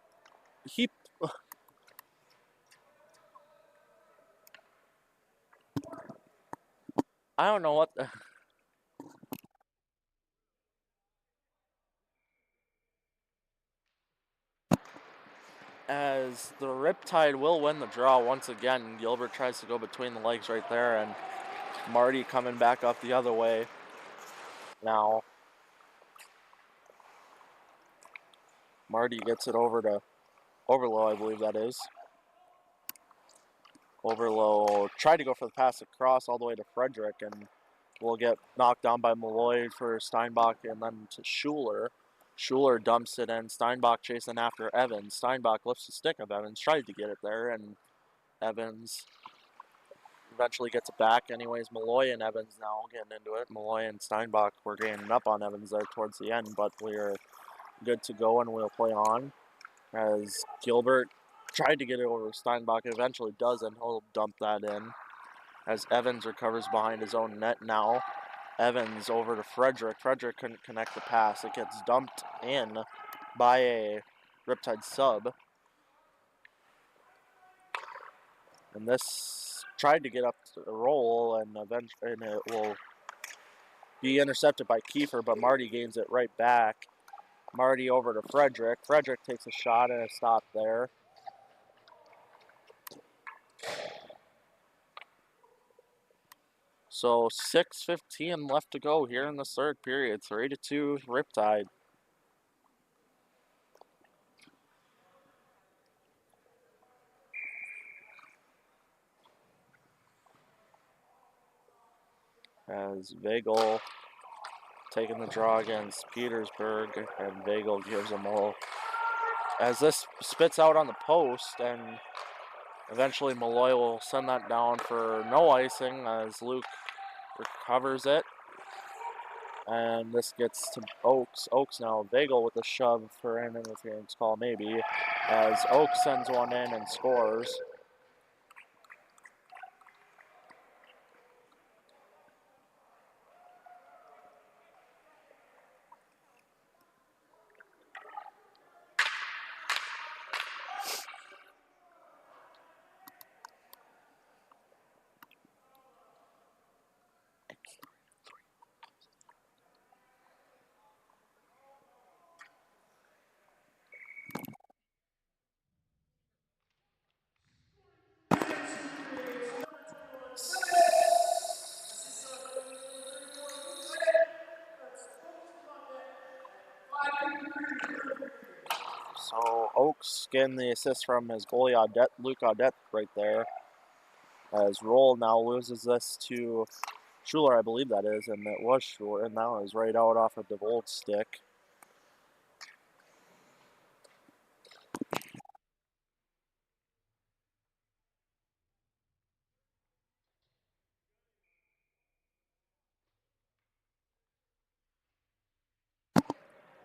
I don't know what the... As the Riptide will win the draw once again. Gilbert tries to go between the legs right there, and Marty coming back up the other way. Now, Marty gets it over to Overlow, I believe that is. Overlow tried to go for the pass across all the way to Frederick, and will get knocked down by Malloy for Steinbach and then to Schuler. Schuler dumps it in. Steinbach chasing after Evans. Steinbach lifts the stick of Evans, tried to get it there, and Evans eventually gets it back. Anyways, Malloy and Evans now getting into it. Malloy and Steinbach were gaining up on Evans there towards the end, but we're good to go and we'll play on. As Gilbert tried to get it over Steinbach, it eventually does, and he'll dump that in. As Evans recovers behind his own net now. Evans over to Frederick. Frederick couldn't connect the pass. It gets dumped in by a Riptide sub. And this tried to get up to the roll, and it will be intercepted by Kiefer, but Marty gains it right back. Marty over to Frederick. Frederick takes a shot and a stop there. So 6:15 left to go here in the third period. 3-2 Riptide. As Vagel taking the draw against Petersburg, and Vagel gives them all. As this spits out on the post, and eventually Malloy will send that down for no icing as Luke recovers it. And this gets to Oaks. Oaks now Vagel with a shove for an interference call maybe, as Oaks sends one in and scores. So Oaks getting the assist from his goalie Luke Audette right there. As Roll now loses this to Schuler, I believe that is, and it was Schuler, and now is right out off of DeVolt's stick.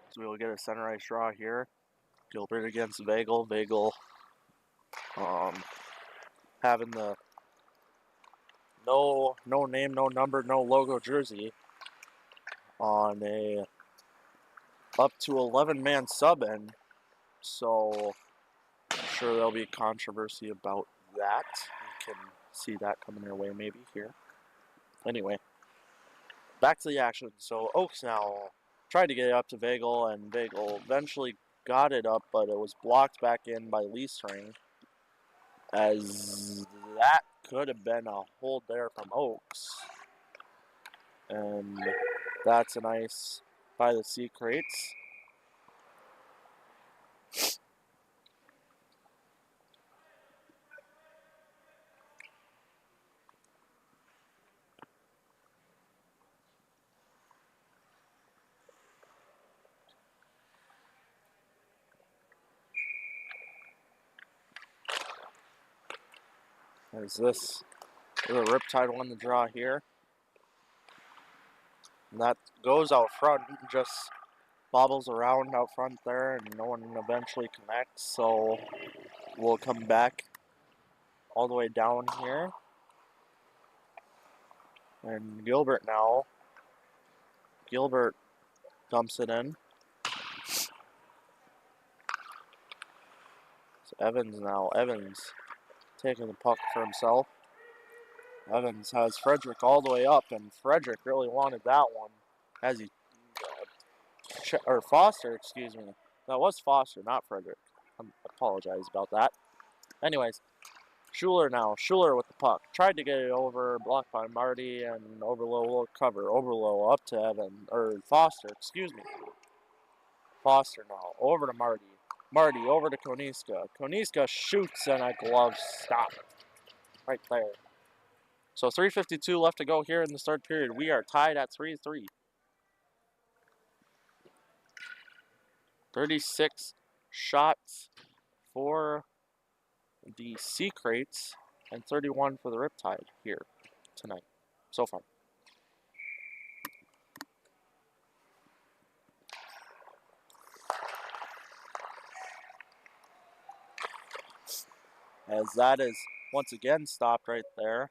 So we'll get a center ice draw here. Gilbert against Vagel. Vagel having the no name, no number, no logo jersey on a up to 11-man sub in. So I'm sure there'll be controversy about that. You can see that coming your way maybe here. Anyway, back to the action. So Oaks now tried to get it up to Vagel, and Vagel eventually got it up, but it was blocked back in by Leastring, as that could have been a hold there from Oaks. And that's an ice by the Sea Kraits. As this is a Riptide won the draw here. And that goes out front, just bobbles around out front there, and no one eventually connects. So we'll come back all the way down here. And Gilbert now. Gilbert dumps it in. So Evans now. Evans taking the puck for himself. Evans has Frederick all the way up, and Frederick really wanted that one. As he, or Foster, excuse me. That was Foster, not Frederick. I apologize about that. Anyways, Schuler now. Schuler with the puck. Tried to get it over, blocked by Marty, and Overlow will cover. Overlow up to Evan, or Foster, excuse me. Foster now. Over to Marty. Marty over to Koniska. Koniska shoots, and a glove stop. Right there. So 3:52 left to go here in the third period. We are tied at 3-3. 36 shots for the Sea Kraits and 31 for the Riptide here tonight so far. As that is once again stopped right there.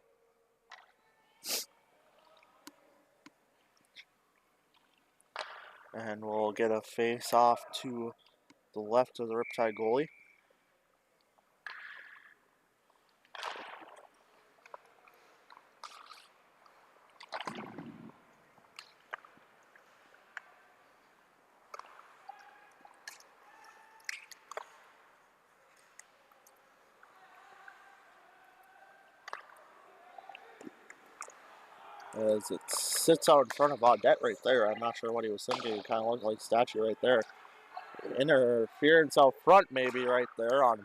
And we'll get a face off to the left of the Riptide goalie. As it sits out in front of Audette right there. I'm not sure what he was thinking. It kind of looked like a statue right there. Interference out front maybe right there on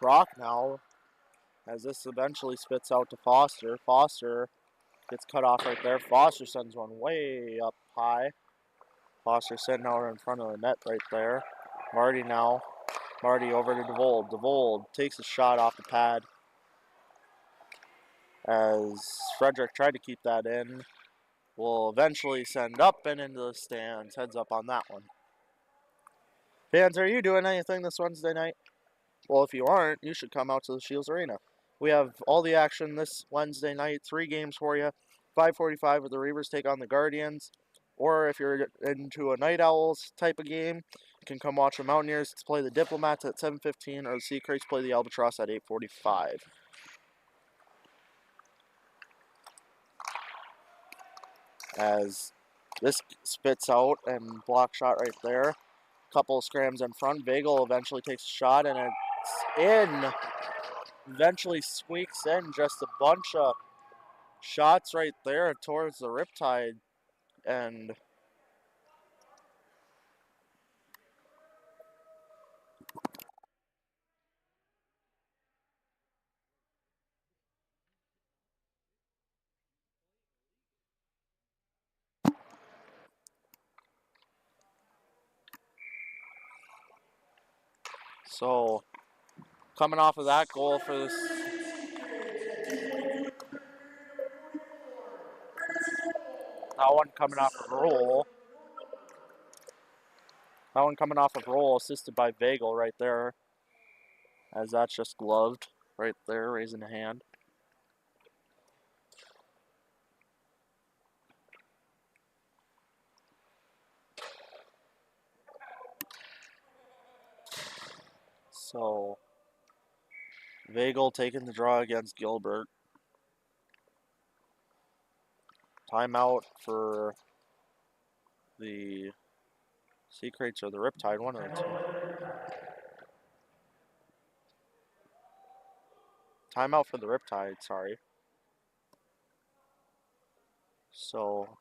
Brock now. As this eventually spits out to Foster. Foster gets cut off right there. Foster sends one way up high. Foster sitting out in front of the net right there. Marty now. Marty over to DeVold. DeVold takes a shot off the pad. As Frederick tried to keep that in. Will eventually send up and into the stands. Heads up on that one. Fans, are you doing anything this Wednesday night? Well, if you aren't, you should come out to the Shields Arena. We have all the action this Wednesday night. 3 games for you. 5:45 with the Reavers take on the Guardians. Or if you're into a Night Owls type of game, you can come watch the Mountaineers play the Diplomats at 7:15 or the Sea Kraits play the Albatross at 8:45. As this spits out and block shot right there. Couple of scrams in front. Vagel eventually takes a shot and it's in. Eventually squeaks in just a bunch of shots right there towards the Riptide. And so coming off of that goal for this. That one coming off of roll. That one coming off of roll, assisted by Vagel right there. As that's just gloved right there, raising a hand. So Vagel taking the draw against Gilbert. Timeout for the Sea Kraits or the Riptide, one of the two. Timeout for the Riptide, sorry. So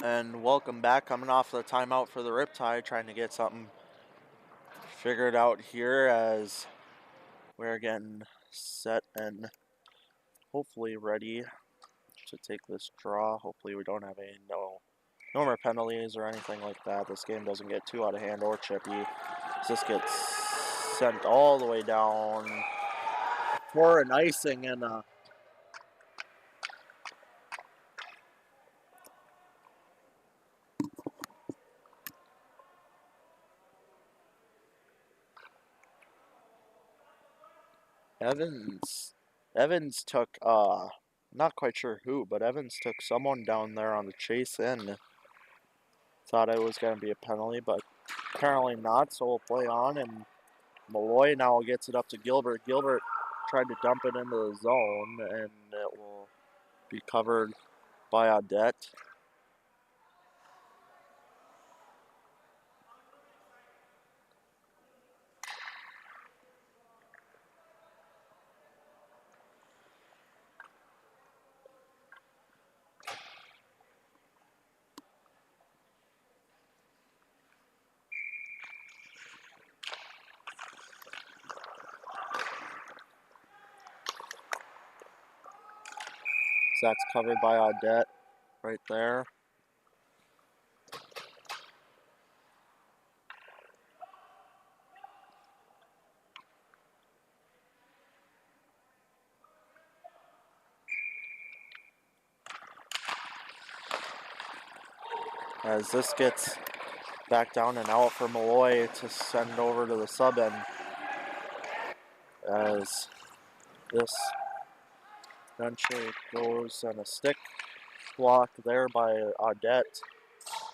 and welcome back, coming off the timeout for the Riptide, trying to get something figured out here as we're getting set and hopefully ready to take this draw. Hopefully we don't have no more penalties or anything like that. This game doesn't get too out of hand or chippy. This gets sent all the way down for an icing and Evans took, not quite sure who, but Evans took someone down there on the chase in. Thought it was going to be a penalty, but apparently not, so we'll play on, and Malloy now gets it up to Gilbert. Gilbert tried to dump it into the zone, and it will be covered by Audette. So that's covered by Audette right there. As this gets back down and out for Malloy to send over to the sub end. As this eventually goes on a stick block there by Audette.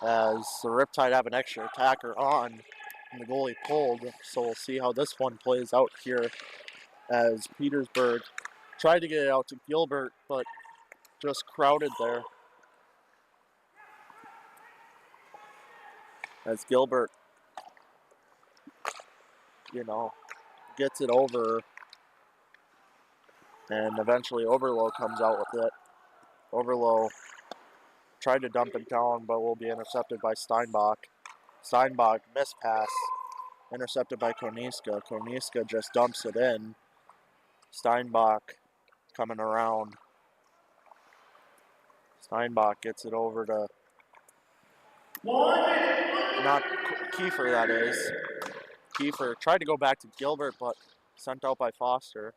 As the Riptide have an extra attacker on and the goalie pulled. So we'll see how this one plays out here as Petersburg tried to get it out to Gilbert, but just crowded there. As Gilbert, gets it over, and eventually Overlow comes out with it. Overlow tried to dump it down, but will be intercepted by Steinbach. Steinbach missed pass, intercepted by Koniska. Koniska just dumps it in. Steinbach coming around. Steinbach gets it over to not Kiefer, that is. Kiefer tried to go back to Gilbert, but sent out by Foster.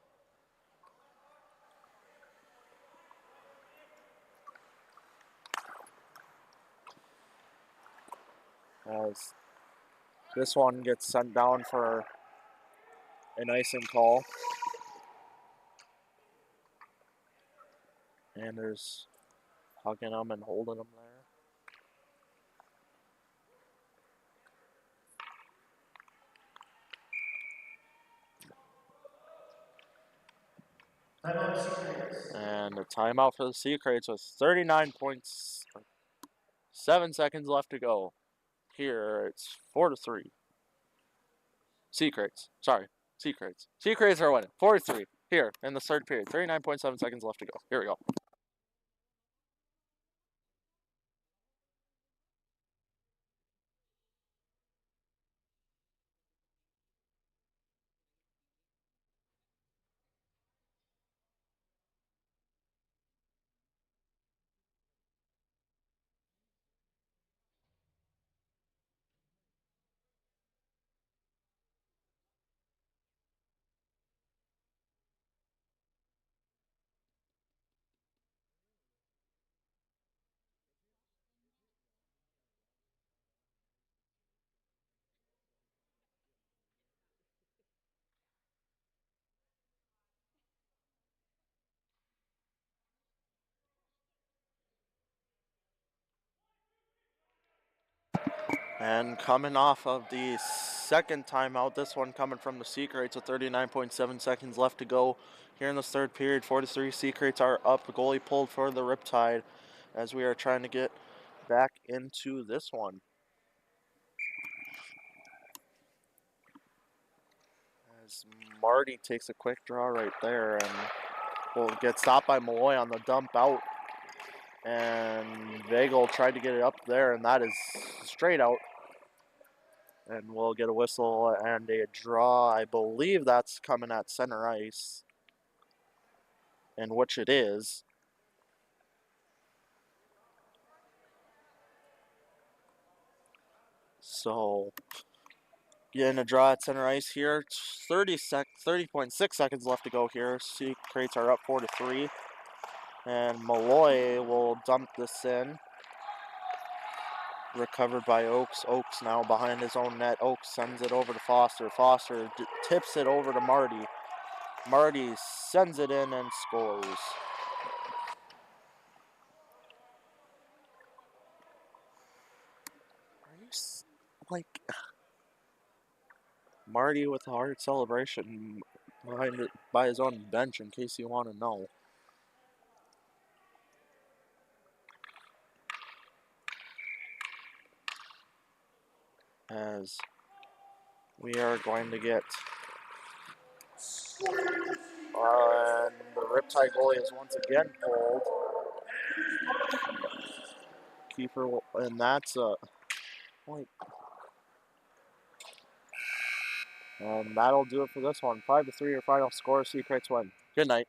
As this one gets sent down for an icing call. And there's hugging him and holding him there. And a timeout for the Sea Kraits with 39.7 seconds left to go. Here it's 4-3. Sea Kraits. Sorry. Sea Kraits. Sea Kraits are winning. 4-3. Here in the third period. 39.7 seconds left to go. Here we go. And coming off of the second timeout, this one coming from the Sea Kraits with 39.7 seconds left to go. Here in this third period, 4-3, Sea Kraits are up. The goalie pulled for the Riptide as we are trying to get back into this one. As Marty takes a quick draw right there and will get stopped by Malloy on the dump out. And Vagel tried to get it up there, and that is straight out. And we'll get a whistle and a draw. I believe that's coming at center ice, and which it is. So, getting a draw at center ice here. 30.6 seconds left to go here. Sea Kraits are up 4-3. And Malloy will dump this in. Recovered by Oakes. Oakes now behind his own net. Oakes sends it over to Foster. Foster tips it over to Marty. Marty sends it in and scores. Like, Marty with a hard celebration behind it by his own bench, in case you want to know. As we are going to get, and the Riptide goalie is once again pulled. Keeper, and that's a point. And that'll do it for this one. 5-3 your final score. Sea Kraits win. Good night.